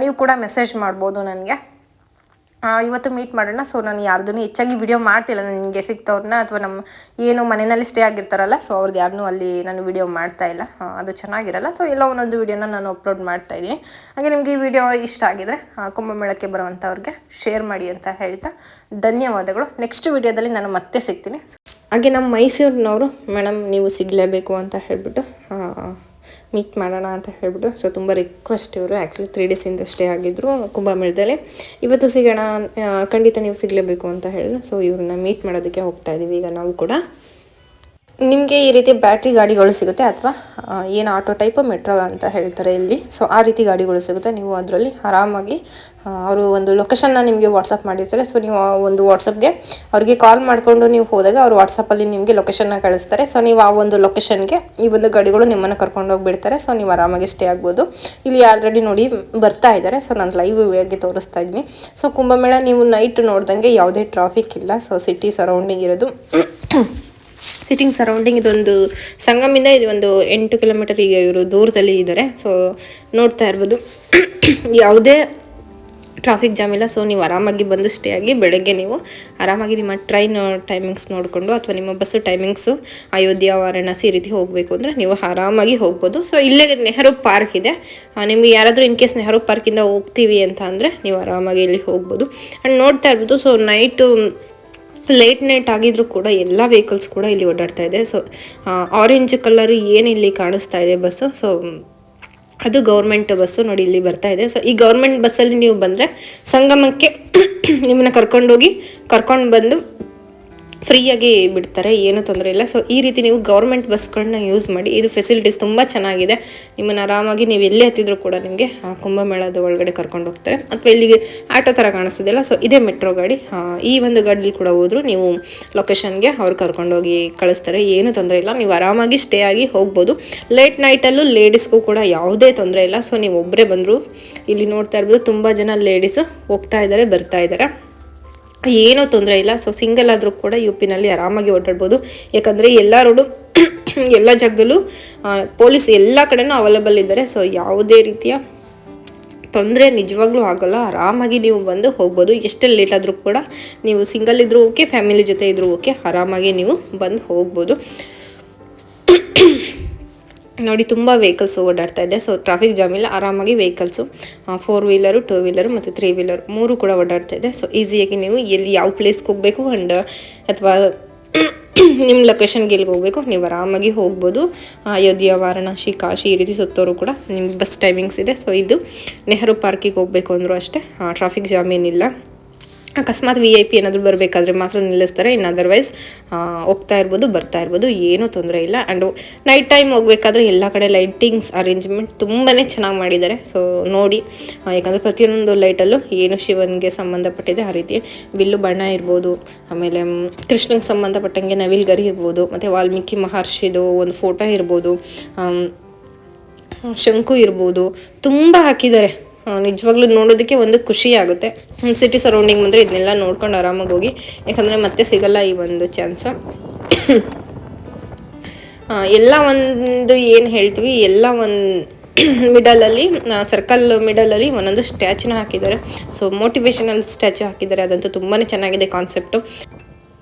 ನೀವು ಕೂಡ ಮೆಸೇಜ್ ಮಾಡ್ಬೋದು ನನಗೆ, ಇವತ್ತು ಮೀಟ್ ಮಾಡೋಣ. ಸೊ ನಾನು ಯಾರ್ದೂ ಹೆಚ್ಚಾಗಿ ವಿಡಿಯೋ ಮಾಡ್ತಿಲ್ಲ, ನನಗೆ ಸಿಗ್ತವ್ರನ್ನ ಅಥವಾ ನಮ್ಮ ಏನು ಮನೆಯಲ್ಲಿ ಸ್ಟೇ ಆಗಿರ್ತಾರಲ್ಲ ಸೊ ಅವ್ರದ್ದು ಯಾರನ್ನೂ ಅಲ್ಲಿ ನಾನು ವಿಡಿಯೋ ಮಾಡ್ತಾಯಿಲ್ಲ, ಅದು ಚೆನ್ನಾಗಿರಲ್ಲ. ಸೊ ಎಲ್ಲ ಒಂದೊಂದು ವಿಡಿಯೋನ ನಾನು ಅಪ್ಲೋಡ್ ಮಾಡ್ತಾಯಿದ್ದೀನಿ. ಹಾಗೆ ನಿಮಗೆ ಈ ವಿಡಿಯೋ ಇಷ್ಟ ಆಗಿದರೆ ಕುಂಭಮೇಳಕ್ಕೆ ಬರುವಂಥವ್ರಿಗೆ ಶೇರ್ ಮಾಡಿ ಅಂತ ಹೇಳ್ತಾ ಧನ್ಯವಾದಗಳು. ನೆಕ್ಸ್ಟ್ ವಿಡಿಯೋದಲ್ಲಿ ನಾನು ಮತ್ತೆ ಸಿಗ್ತೀನಿ. ಹಾಗೆ ನಮ್ಮ ಮೈಸೂರಿನವರು ಮೇಡಮ್ ನೀವು ಸಿಗಲೇಬೇಕು ಅಂತ ಹೇಳ್ಬಿಟ್ಟು ಮೀಟ್ ಮಾಡೋಣ ಅಂತ ಹೇಳ್ಬಿಟ್ಟು ಸೊ ತುಂಬ ರಿಕ್ವೆಸ್ಟ್. ಇವರು ಆ್ಯಕ್ಚುಲಿ 3 ಡೇಸಿಂದ ಸ್ಟೇ ಆಗಿದ್ದರು ಕುಂಭಮೇಳದಲ್ಲಿ. ಇವತ್ತು ಸಿಗೋಣ ಖಂಡಿತ ನೀವು ಸಿಗಲೇಬೇಕು ಅಂತ ಹೇಳಿದ್ರು. ಸೊ ಇವ್ರನ್ನ ಮೀಟ್ ಮಾಡೋದಕ್ಕೆ ಹೋಗ್ತಾ ಇದ್ದೀವಿ ಈಗ ನಾವು ಕೂಡ. ನಿಮಗೆ ಈ ರೀತಿ ಬ್ಯಾಟ್ರಿ ಗಾಡಿಗಳು ಸಿಗುತ್ತೆ ಅಥವಾ ಏನು ಆಟೋ ಟೈಪು ಮೆಟ್ರೋ ಅಂತ ಹೇಳ್ತಾರೆ ಇಲ್ಲಿ. ಸೊ ಆ ರೀತಿ ಗಾಡಿಗಳು ಸಿಗುತ್ತೆ. ನೀವು ಅದರಲ್ಲಿ ಆರಾಮಾಗಿ ಅವರು ಒಂದು ಲೊಕೇಶನ್ನ ನಿಮಗೆ ವಾಟ್ಸಪ್ ಮಾಡಿರ್ತಾರೆ. ಸೊ ನೀವು ಆ ಒಂದು ವಾಟ್ಸಪ್ಗೆ ಅವ್ರಿಗೆ ಕಾಲ್ ಮಾಡಿಕೊಂಡು ನೀವು ಹೋದಾಗ ಅವ್ರು ವಾಟ್ಸಪ್ಪಲ್ಲಿ ನಿಮಗೆ ಲೊಕೇಶನ್ನ ಕಳಿಸ್ತಾರೆ. ಸೊ ನೀವು ಆ ಒಂದು ಲೊಕೇಶನ್ಗೆ ಈ ಒಂದು ಗಾಡಿಗಳು ನಿಮ್ಮನ್ನು ಕರ್ಕೊಂಡು ಹೋಗಿಬಿಡ್ತಾರೆ. ಸೊ ನೀವು ಆರಾಮಾಗಿ ಸ್ಟೇ ಆಗ್ಬೋದು. ಇಲ್ಲಿ ಆಲ್ರೆಡಿ ನೋಡಿ ಬರ್ತಾ ಇದ್ದಾರೆ. ಸೊ ನಾನು ಲೈವ್ ಆಗಿ ತೋರಿಸ್ತಾ ಇದ್ದೀನಿ. ಸೊ ಕುಂಭಮೇಳ ನೀವು ನೈಟ್ ನೋಡ್ದಂಗೆ ಯಾವುದೇ ಟ್ರಾಫಿಕ್ ಇಲ್ಲ. ಸೊ ಸಿಟಿ ಸರೌಂಡಿಂಗ್ ಇರೋದು ಸಿಟಿಂಗ್ ಸರೌಂಡಿಂಗ್ ಇದೊಂದು ಸಂಗಮಿಂದ ಇದು ಒಂದು 8 ಕಿಲೋಮೀಟರ್ ಈಗ ಇವರು ದೂರದಲ್ಲಿ ಇದ್ದಾರೆ. ಸೊ ನೋಡ್ತಾ ಇರ್ಬೋದು ಯಾವುದೇ ಟ್ರಾಫಿಕ್ ಜಾಮ್ ಇಲ್ಲ. ಸೊ ನೀವು ಆರಾಮಾಗಿ ಬಂದು ಸ್ಟೇ ಆಗಿ ಬೆಳಗ್ಗೆ ನೀವು ಆರಾಮಾಗಿ ನಿಮ್ಮ ಟ್ರೈನ್ ಟೈಮಿಂಗ್ಸ್ ನೋಡಿಕೊಂಡು ಅಥವಾ ನಿಮ್ಮ ಬಸ್ಸು ಟೈಮಿಂಗ್ಸು ಅಯೋಧ್ಯ ವಾರಾಣಸಿ ಈ ರೀತಿ ಹೋಗಬೇಕು ಅಂದರೆ ನೀವು ಆರಾಮಾಗಿ ಹೋಗ್ಬೋದು. ಸೊ ಇಲ್ಲೇ ನೆಹರು ಪಾರ್ಕ್ ಇದೆ. ನಿಮಗೆ ಯಾರಾದರೂ ಇನ್ ಕೇಸ್ ನೆಹರು ಪಾರ್ಕಿಂದ ಹೋಗ್ತೀವಿ ಅಂತ ಅಂದರೆ ನೀವು ಆರಾಮಾಗಿ ಇಲ್ಲಿ ಹೋಗ್ಬೋದು. ಆ್ಯಂಡ್ ನೋಡ್ತಾ ಇರ್ಬೋದು ಸೊ ಲೇಟ್ ನೈಟ್ ಆಗಿದ್ರೂ ಕೂಡ ಎಲ್ಲ ವೆಹಿಕಲ್ಸ್ ಕೂಡ ಇಲ್ಲಿ ಓಡಾಡ್ತಾ ಇದೆ. ಸೊ ಆರೆಂಜ್ ಕಲರ್ ಏನು ಇಲ್ಲಿ ಕಾಣಿಸ್ತಾ ಇದೆ ಬಸ್ಸು, ಸೊ ಅದು ಗೌರ್ಮೆಂಟ್ ಬಸ್ಸು ನೋಡಿ ಇಲ್ಲಿ ಬರ್ತಾ ಇದೆ. ಸೊ ಈ ಗೌರ್ಮೆಂಟ್ ಬಸ್ಸಲ್ಲಿ ನೀವು ಬಂದರೆ ಸಂಗಮಕ್ಕೆ ನಿಮ್ಮನ್ನ ಕರ್ಕೊಂಡು ಬಂದು ಫ್ರೀಯಾಗಿ ಬಿಡ್ತಾರೆ, ಏನೂ ತೊಂದರೆ ಇಲ್ಲ. ಸೊ ಈ ರೀತಿ ನೀವು ಗೌರ್ಮೆಂಟ್ ಬಸ್ಗಳನ್ನ ಯೂಸ್ ಮಾಡಿ. ಇದು ಫೆಸಿಲಿಟೀಸ್ ತುಂಬ ಚೆನ್ನಾಗಿದೆ. ನಿಮ್ಮನ್ನು ಆರಾಮಾಗಿ ನೀವು ಎಲ್ಲೇ ಹತ್ತಿದ್ರು ಕೂಡ ನಿಮಗೆ ಕುಂಭಮೇಳದ ಒಳಗಡೆ ಕರ್ಕೊಂಡು ಹೋಗ್ತಾರೆ. ಅಥವಾ ಇಲ್ಲಿಗೆ ಆಟೋ ಥರ ಕಾಣಿಸ್ತಿದೆಯಲ್ಲ ಸೊ ಇದೇ ಮೆಟ್ರೋ ಗಾಡಿ. ಈ ಒಂದು ಗಾಡೀಲಿ ಕೂಡ ಹೋದರೂ ನೀವು ಲೊಕೇಶನ್ಗೆ ಅವ್ರು ಕರ್ಕೊಂಡೋಗಿ ಕಳಿಸ್ತಾರೆ, ಏನೂ ತೊಂದರೆ ಇಲ್ಲ. ನೀವು ಆರಾಮಾಗಿ ಸ್ಟೇ ಆಗಿ ಹೋಗ್ಬೋದು. ಲೇಟ್ ನೈಟಲ್ಲೂ ಲೇಡೀಸ್ಗೂ ಕೂಡ ಯಾವುದೇ ತೊಂದರೆ ಇಲ್ಲ. ಸೊ ನೀವು ಒಬ್ಬರೇ ಬಂದರೂ ಇಲ್ಲಿ ನೋಡ್ತಾ ಇರ್ಬೋದು ತುಂಬ ಜನ ಲೇಡೀಸು ಹೋಗ್ತಾ ಇದ್ದಾರೆ ಬರ್ತಾ ಇದ್ದಾರೆ, ಏನೂ ತೊಂದರೆ ಇಲ್ಲ. ಸೊ ಸಿಂಗಲ್ ಆದರೂ ಕೂಡ UPನಲ್ಲಿ ಆರಾಮಾಗಿ ಓಡಾಡ್ಬೋದು. ಯಾಕಂದರೆ ಎಲ್ಲ ರೋಡು ಎಲ್ಲ ಜಾಗದಲ್ಲೂ ಪೊಲೀಸ್ ಎಲ್ಲ ಕಡೆನೂ ಅವೈಲೇಬಲ್ ಇದ್ದಾರೆ. ಸೊ ಯಾವುದೇ ರೀತಿಯ ತೊಂದರೆ ನಿಜವಾಗ್ಲೂ ಆಗೋಲ್ಲ. ಆರಾಮಾಗಿ ನೀವು ಬಂದು ಹೋಗ್ಬೋದು. ಎಷ್ಟೇ ಲೇಟ್ ಆದರೂ ಕೂಡ ನೀವು ಸಿಂಗಲ್ ಇದ್ರೂ ಓಕೆ, ಫ್ಯಾಮಿಲಿ ಜೊತೆ ಇದ್ರೂ ಓಕೆ, ಆರಾಮಾಗಿ ನೀವು ಬಂದು ಹೋಗ್ಬೋದು. ನೋಡಿ ತುಂಬ ವೆಹಿಕಲ್ಸ್ ಓಡಾಡ್ತಾ ಇದೆ. ಸೊ ಟ್ರಾಫಿಕ್ ಜಾಮ್ ಇಲ್ಲ, ಆರಾಮಾಗಿ ವೆಹಿಕಲ್ಸು 4 ವೀಲರು 2 ವೀಲರು ಮತ್ತು 3 ವೀಲರ್ 3 ಕೂಡ ಓಡಾಡ್ತಾ ಇದೆ. ಸೊ ಈಸಿಯಾಗಿ ನೀವು ಎಲ್ಲಿ ಯಾವ ಪ್ಲೇಸ್ಗೆ ಹೋಗಬೇಕು ಆ್ಯಂಡ್ ಅಥವಾ ನಿಮ್ಮ ಲೊಕೇಶನ್ಗೆ ಎಲ್ಲಿಗೆ ಹೋಗಬೇಕು ನೀವು ಆರಾಮಾಗಿ ಹೋಗ್ಬೋದು. ಅಯೋಧ್ಯ ವಾರಾಣಸಿ ಕಾಶಿ ಈ ರೀತಿ ಸುತ್ತೋರು ಕೂಡ ನಿಮ್ಗೆ ಬಸ್ ಟೈಮಿಂಗ್ಸ್ ಇದೆ. ಸೊ ಇದು ನೆಹರು ಪಾರ್ಕಿಗೆ ಹೋಗಬೇಕು ಅಂದರೂ ಅಷ್ಟೇ ಟ್ರಾಫಿಕ್ ಜಾಮ್ ಏನಿಲ್ಲ. ಅಕಸ್ಮಾತ್ VIP ಏನಾದರೂ ಬರಬೇಕಾದ್ರೆ ಮಾತ್ರ ನಿಲ್ಲಿಸ್ತಾರೆ, ಇನ್ನು ಅದರ್ವೈಸ್ ಹೋಗ್ತಾ ಇರ್ಬೋದು ಬರ್ತಾ ಇರ್ಬೋದು, ಏನೂ ತೊಂದರೆ ಇಲ್ಲ. ಆ್ಯಂಡ್ ನೈಟ್ ಟೈಮ್ ಹೋಗ್ಬೇಕಾದ್ರೆ ಎಲ್ಲ ಕಡೆ ಲೈಟಿಂಗ್ಸ್ ಅರೇಂಜ್ಮೆಂಟ್ ತುಂಬಾ ಚೆನ್ನಾಗಿ ಮಾಡಿದ್ದಾರೆ. ಸೊ ನೋಡಿ, ಯಾಕಂದರೆ ಪ್ರತಿಯೊಂದು ಲೈಟಲ್ಲೂ ಏನು ಶಿವನಿಗೆ ಸಂಬಂಧಪಟ್ಟಿದೆ ಆ ರೀತಿ ಬಿಲ್ಲು ಬಣ್ಣ ಇರ್ಬೋದು, ಆಮೇಲೆ ಕೃಷ್ಣಂಗೆ ಸಂಬಂಧಪಟ್ಟಂಗೆ ನವಿಲ್ ಗರಿ ಇರ್ಬೋದು, ಮತ್ತು ವಾಲ್ಮೀಕಿ ಮಹರ್ಷಿದು ಒಂದು ಫೋಟೋ ಇರ್ಬೋದು, ಶಂಕು ಇರ್ಬೋದು, ತುಂಬ ಹಾಕಿದ್ದಾರೆ. ನಿಜವಾಗ್ಲೂ ನೋಡೋದಕ್ಕೆ ಒಂದು ಖುಷಿ ಆಗುತ್ತೆ. ಸಿಟಿ ಸರೌಂಡಿಂಗ್ ಬಂದರೆ ಇದನ್ನೆಲ್ಲ ನೋಡ್ಕೊಂಡು ಆರಾಮಾಗಿ ಹೋಗಿ, ಯಾಕಂದರೆ ಮತ್ತೆ ಸಿಗಲ್ಲ ಈ ಒಂದು ಚಾನ್ಸು. ಎಲ್ಲ ಒಂದು ಏನು ಹೇಳ್ತೀವಿ ಎಲ್ಲ ಒಂದು ಮಿಡಲಲ್ಲಿ ಸರ್ಕಲ್ ಮಿಡಲಲ್ಲಿ ಒಂದೊಂದು ಸ್ಟ್ಯಾಚ್ಯೂನ ಹಾಕಿದ್ದಾರೆ. ಸೊ ಮೋಟಿವೇಶನಲ್ ಸ್ಟ್ಯಾಚ್ಯೂ ಹಾಕಿದ್ದಾರೆ, ಅದಂತೂ ತುಂಬಾ ಚೆನ್ನಾಗಿದೆ ಕಾನ್ಸೆಪ್ಟು.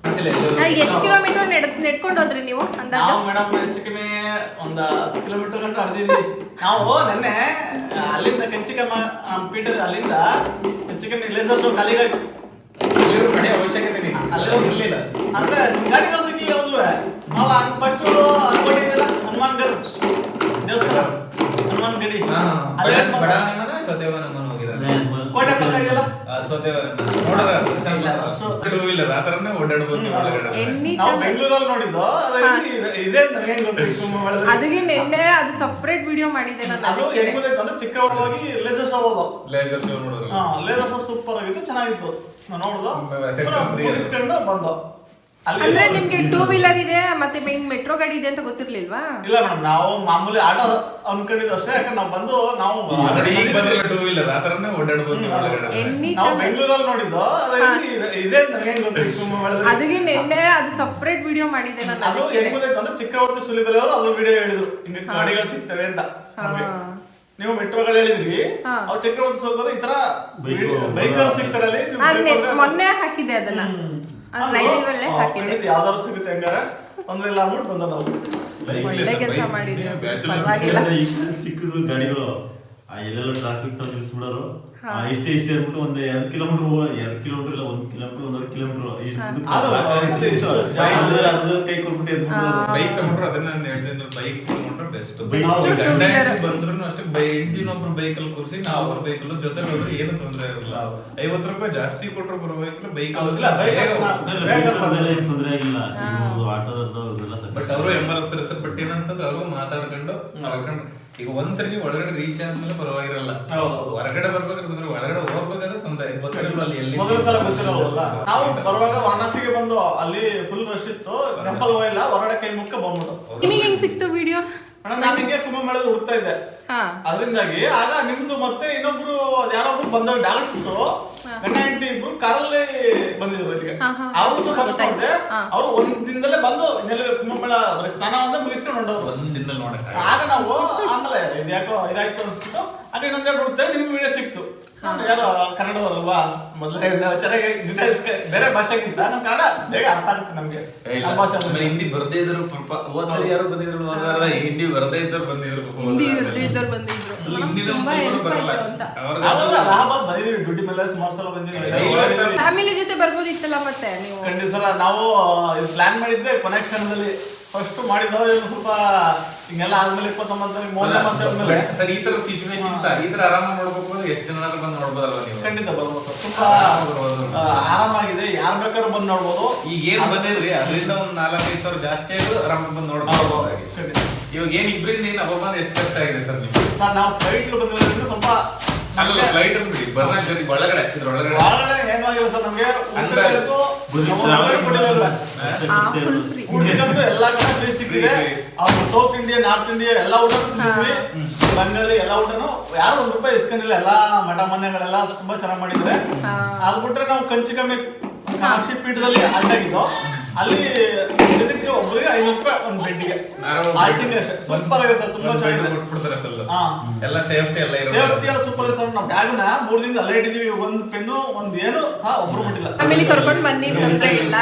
ಎಷ್ಟು ಕಿಲೋಮೀಟರ್ ನೆಡ್ಕೊಂಡು ಹೋದ್ರಿ ನೀವು? ನಾವು ಮೇಡಮ್ ಹೆಚ್ಚು ಕಮ್ಮಿ ಒಂದು 10 ಕಿಲೋಮೀಟರ್ ಗಂಟೆ ನಡೆದಿದ್ವಿ ನಾವು. ನೆನ್ನೆ ಅಲ್ಲಿಂದ ಕಂಚಿಕಮ್ಮ ಪೀಠದ ಅಲ್ಲಿಂದ ಹೆಚ್ಚು ಕಮ್ಮಿ ಲೇಸರ್ ಶೋ ಕಾಲಿಘಾಟ್ ಪಡೆ ಅವಶ್ಯಕತೆ ಅಲ್ಲೇ ಹೋಗಿರ್ಲಿಲ್ಲ ಅಂದ್ರೆ ಗಾಡಿಗಳು ಸಿಗ್ಲಿಲ್ಲ. ಯಾವ್ದು ನಾವು ಫಸ್ಟ್ ಅನ್ಕೊಂಡಿದ್ದೆಲ್ಲ ಹನುಮಾನ್ಗಢ ದೇವಸ್ಥಾನ, ಹನುಮಾನ್ ಗಡಿ ಕೋಟೆ ಪಕ್ಕ ಇದೆಯಲ್ಲ ಅಸೋತೆ ಟೂ ವೀಲರ್ ಆ ತರನೇ ಓಡಾಡ್ಬೋದು ಒಳಗಡೆ. ಎನಿ ನಾವು ಬೆಂಗಳೂರಲ್ಲಿ ನೋಡಿದ್ದು ಇದೆ ಅಂತ ನನಗೆ ಗೊತ್ತಿಲ್ಲ. ಕುಂಭಮೇಳದಲ್ಲಿ ಅದಕ್ಕೆ ನಿನ್ನೆ ಅದು ಸಪ್ರೇಟ್ ವಿಡಿಯೋ ಮಾಡಿದೆ ನಾನು. ಅದು ಹೆಂಗ್ ಗೊತ್ತಾಯ್ತು ಅಂದ್ರೆ ಚಿಕ್ಕ ಹುಡುಗಿ ಲೇಸರ್ ಶೋ ಹೋದ. ಲೇಸರ್ ಶೋ ನೋಡೋದು. ಲೇಸರ್ ಶೋ ಸೂಪರ್ ಆಗಿತ್ತು, ಚೆನ್ನಾಗಿತ್ತು. ನಾವು ನೋಡುದು ಮುಗಿಸ್ಕೊಂಡು ಬಂದು ಅಂದ್ರೆ ನಿಮ್ಗೆ ಟೂ ವೀಲರ್ ಇದೆ ಮತ್ತೆ ಮೆಟ್ರೋ ಗಾಡಿ ಇದೆ ಅಂತ ಗೊತ್ತಿರ್ಲಿಲ್ವಾ? ಇಲ್ಲ ಮೇಡಮ್, ನಾವು ಮಾಮೂಲಿ ಆಟೋ ಅನ್ಕೊಂಡಿದ್ದು ಅಷ್ಟೇ. ಯಾಕಂದ್ರೆ ನಾವು ಬಂದು ನಾವು ಈಗ ಬಂದಿಲ್ಲ ಟೂ ವೀಲರ್ ಆ ತರನೇ ಓಡಾಡ್ಬೋದು ಒಳಗಡೆ. ಎನಿ ನಾವು ಬೆಂಗಳೂರಲ್ಲಿ ನೋಡಿದ್ದು ಇದೆ ಅಂತ ನನಗೆ ಗೊತ್ತಿಲ್ಲ. ಕುಂಭಮೇಳದಲ್ಲಿ ಅದಕ್ಕೆ ನಿನ್ನೆ ಅದು ಸಪ್ರೇಟ್ ವಿಡಿಯೋ ಮಾಡಿದೆ ನಾನು. ಅದು ಹೆಂಗ್ ಗೊತ್ತಾಯ್ತು ಅಂದ್ರೆ ಚಿಕ್ಕ ಹುಡುಗಿ ಸುಲಿಬೆಲೆ ಅವರು ಅದ್ರ ವಿಡಿಯೋ ಹೇಳಿದ್ರು, ಹಿಂಗೆ ಗಾಡಿಗಳು ಸಿಗ್ತವೆ ಅಂತ. ನೀವು ಮೆಟ್ರೋಗಳು ಹೇಳಿದ್ರಿ, ಅವ್ರು ಚಿಕ್ಕ ಹುಡುಗಿ ಸುಲಿಬೆಲೆ ಈ ತರ ಬೈಕರ್ ಸಿಗ್ತಾರೆ ಅಲ್ಲಿ. ಮೊನ್ನೆ ಹಾಕಿದೆ ಅದನ್ನ ಲೈವಲ್ಲೇ ಹಾಕಿದೆ. ಯಾವ್ದಾದ್ರು ಸಿಗುತ್ತೆ ಹೆಂಗಾರ ತೊಂದ್ರೆ ಇಲ್ಲ ಅಂದ್ಬಿಟ್ಟು ಬಂದ ನಾವು. ಒಳ್ಳೆ ಕೆಲಸ ಮಾಡಿದ್ವಿ, ಬ್ಯಾಚುಲರ್ ಪರವಾಗಿಲ್ಲ. ಸಿಕ್ಕಿದ್ರು ಗಾಡಿಗಳು ಎಲ್ಲೆಲ್ಲ ಟ್ರಾಫಿಕ್ ತಂದು ನಿಲ್ಸ್ಬಿಡೋರು. ಇಷ್ಟೇ ಅಂದ್ಬಿಟ್ಟು ಒಂದು 2 ಕಿಲೋಮೀಟರ್ ಇಲ್ಲ 1 ಕಿಲೋಮೀಟರ್ 1.5 ಕಿಲೋಮೀಟರ್ ಕೈ ಕೊಟ್ಬಿಟ್ಟು ಎದ್ಬಿಡೋರು. ಬೈಕ್ ತಗೊಂಡ್ರು ಅದನ್ನ ನಾನು ಹೇಳ್ತೀನಿ, ಬೈಕ್ ತಗೊಂಡ್ರೆ ಬೆಸ್ಟ್. ಬಂದ್ರು ಅಷ್ಟೇ ಹೆಂಡತಿನೊಬ್ರು ಬೈಕಲ್ಲಿ ಕೂರಿಸಿ ನಾವು ಅವ್ರ ಬೈಕಲ್ಲಿ ಜೊತೆ ಹೋದ್ರೆ ಏನು ತೊಂದರೆ ಇರಲ್ಲ. 50 ರೂಪಾಯಿ ಜಾಸ್ತಿ ಕೊಟ್ಟರು ಬರಬೇಕಲ್ಲ ಬೈಕ್. ತೊಂದರೆ ಆಗಿಲ್ಲ ಆಟೋದವ್ರೆಲ್ಲ. ಬಟ್ ಅವರು ಎಂಬರಸ್ತಾರೆ ಸರ್. ಬಟ್ ಏನಂತಂದ್ರೆ ಅವರು ಮಾತಾಡ್ಕೊಂಡು ಈಗ ಒಂದ್ಸರಿ ನೀವು ಒಳಗಡೆ ರೀಚ್ ಆದ್ಮೇಲೆ ಪರವಾಗಿರಲ್ಲ. ಹೊರಗಡೆ ಬರ್ಬೇಕಾದ್ರೆ ಒಳಗಡೆ ಹೋಗ್ಬೇಕಾದ್ರೆ ತೊಂದರೆ ಗೊತ್ತಿರಲ್ಲ ಅಲ್ಲಿ ಎಲ್ಲಿ. ಮೊದಲ ಸಲ ಗೊತ್ತಿರೋಲ್ಲ. ನಾವು ಬರುವಾಗ ವಾರಣಾಸಿಗೆ ಬಂದು ಅಲ್ಲಿ ಫುಲ್ ರಶ್ ಇತ್ತು, ಟೆಂಪಲ್ ಹೋಗಿಲ್ಲ, ಹೊರಗಡೆ ಕೈ ಮುಕ್ಕ ಬಂದ್ಬಿಟ್ಟು. ನಿಮಗೆ ಹೆಂಗ್ ಸಿಕ್ತು ವಿಡಿಯೋ? ನಾನು ಹಿಂಗೆ ಕುಂಭಮೇಳದಲ್ಲಿ ಹುಡುಕ್ತಾ ಇದ್ದೆ, ಅದರಿಂದಾಗಿ ಆಗ ನಿಮ್ದು ಮತ್ತೆ ಇನ್ನೊಬ್ರು ಯಾರೊಬ್ರು ಬಂದವ್ರು ಡಾಕ್ಟರ್ಸ್ ಗಂಡ ಹೆಂಡತಿ ಇಬ್ರು ಕಾರಲ್ಲಿ ಬಂದಿದ್ರು ಇಲ್ಲಿಗೆ. ಅವ್ರದ್ದು ಫಸ್ಟ್ ನೋಡಿದೆ, ಅವ್ರು ಒಂದ್ ದಿನದಲ್ಲೇ ಬಂದು ಕುಂಭಮೇಳ ಸ್ನಾನ ಒಂದೇ ಮುಗಿಸ್ಕೊಂಡು ಹೊಂಟವ್ರು. ಒಂದ್ ದಿನದಲ್ಲಿ ನೋಡಕ್ ಆಗ ನಾವು ಆಮೇಲೆ ಇದ್ಯಾಕೋ ಇದಾಯ್ತು ಅನ್ಸ್ಬಿಟ್ಟು ಆಗ ಇನ್ನೊಂದೆರಡು ಹುಡುಕ್ತಾ ನಿಮ್ಗೆ ವಿಡಿಯೋ ಸಿಕ್ತು. ಯಾರು ಕನ್ನಡದವರಲ್ವಾ, ಮೊದಲೇ ಚೆನ್ನಾಗಿ ಡೀಟೇಲ್ಸ್ ಬೇರೆ ಭಾಷೆಗಿಂತ ನಮ್ ಕನ್ನಡ ಬೇಗ ಅರ್ಥ ಆಗುತ್ತೆ ನಮ್ಗೆ. ಹಿಂದಿ ಬರ್ದೇ ಇದ್ರು ಹೋದ್ಸರಿ ಯಾರು ಬಂದಿದ್ರು, ಹಿಂದಿ ಬರ್ದೇ ಇದ್ದವ್ರು ಬಂದಿದ್ರು. ಹಿಂದಿ ಇದ್ದವ್ರು ಬಂದಿದ್ರು, ತುಂಬಾ ಹೆಲ್ಪ್ ಆಯ್ತು ಅಂತ. ಅಲಹಾಬಾದ್ ಬಂದಿದ್ವಿ, ಡ್ಯೂಟಿ ಮೇಲೆ ಸುಮಾರು ಸಲ ಬಂದಿದ್ವಿ. ಫ್ಯಾಮಿಲಿ ಜೊತೆ ಬರ್ಬೋದಿತ್ತಲ್ಲ ಮತ್ತೆ ನೀವು? ಖಂಡಿತ ಸಲ ನಾವು ಇದು ಪ್ಲಾನ್ ಮಾಡಿದ್ದೆ ಕೊನೆ ಕ್ಷಣದಲ್ಲಿ. ಫಸ್ಟ್ ಮಾಡಿದವರು ಸ್ವಲ್ಪ ಹಿಂಗೆಲ್ಲ ಆದ್ಮೇಲೆ 29 ಮೂರನೇ ಮಾಸ ಆದ್ಮೇಲೆ ಸರ್ ಈ ತರ ಸಿಚುವೇಶನ್ ಈ ತರ ಆರಾಮ ನೋಡ್ಬೇಕು ಅಂದ್ರೆ ಎಷ್ಟು ಜನ ಬಂದು ನೋಡ್ಬೋದಲ್ವ ನೀವು? ಖಂಡಿತ ಬರ್ಬೋದು, ತುಂಬಾ ಆರಾಮಾಗಿದೆ, ಯಾರು ಬೇಕಾದ್ರೂ ಬಂದು ನೋಡ್ಬೋದು. ಈಗ ಏನ್ ಬಂದಿದ್ರಿ ಅದರಿಂದ ಒಂದ್ 4-5 ಸಾವಿರ ಜಾಸ್ತಿ ಆಗಿ ಆರಾಮಾಗಿ ಬಂದು ನೋಡ್ಬೋದು. ಇವಾಗ ಏನ್ ಇಬ್ರಿಂದ ಏನ್ ಅಬ್ಬ ಎಷ್ಟು ಖರ್ಚು ಆಗಿದೆ ಸರ್ ನಿಮ್ಗೆ? ಸರ್ ನಾವು ಫ್ಲೈಟ್ ಬಂದಿರೋದ್ರಿಂದ ಸ್ವಲ್ಪ ಅಲ್ಲ ಫ್ಲೈಟ್ ಅಂದ್ರಿ ಬರ್ನಾಗ್ತದೆ ಒಳಗಡೆ ಒಳಗಡೆ ಏನು ಆಗಿಲ್ಲ ಸರ್. ನಮ್ಗೆ ಊಟಕ್ಕಂತೂ ಎಲ್ಲಾ ಕಡೆ ಫ್ರೀ ಸಿಕ್ಕಿದೆ. ಅವ್ರು ಸೌತ್ ಇಂಡಿಯಾ ನಾರ್ತ್ ಇಂಡಿಯಾ ಎಲ್ಲಾ ಊಟ ಸಿಕ್ಕಿದ್ವಿ, ಬಂಗಾಳಿ ಎಲ್ಲಾ ಊಟನು ಯಾರು ₹1 ಇಸ್ಕೊಂಡಿಲ್ಲ. ಎಲ್ಲಾ ಮಠ ಮನೆಗಳೆಲ್ಲ ತುಂಬಾ ಚೆನ್ನಾಗಿ ಮಾಡಿದ್ರೆ. ಅದ್ ಬಿಟ್ರೆ ನಾವು ಕಂಚಿಕಮ್ಮಿ ಕಾಮಾಕ್ಷಿ ಪೀಠದಲ್ಲಿ ಅಡ್ಡಾಗಿದ್ದು, ಅಲ್ಲಿ ದಿನಕ್ಕೆ ಒಬ್ಬರಿಗೆ ₹500 ಒಂದು ಬೆಡ್ಗೆ ಆಯ್ತಿಂಗ್ ಅಷ್ಟೇ. ಸೂಪರ್ ಆಗಿದೆ ಸರ್, ತುಂಬಾ ಚೆನ್ನಾಗಿದೆ. ಎಲ್ಲ ಸೇಫ್ಟಿ ಎಲ್ಲ ಸೇಫ್ಟಿ ಎಲ್ಲ ಸೂಪರ್ ಇದೆ ಸರ್. ನಾವು ಬ್ಯಾಗ್ನ 3 ದಿನದಿಂದ ಅಲ್ಲೇ ಇಟ್ಟಿದೀವಿ, ಒಂದು ಪೆನ್ನು ಒಂದು ಏನು ಸಹ ಒಬ್ರು ಮುಟ್ಟಿಲ್ಲ. ಫ್ಯಾಮಿಲಿ ಕರ್ಕೊಂಡು ಬನ್ನಿ, ತೊಂದ್ರೆ ಇಲ್ಲ.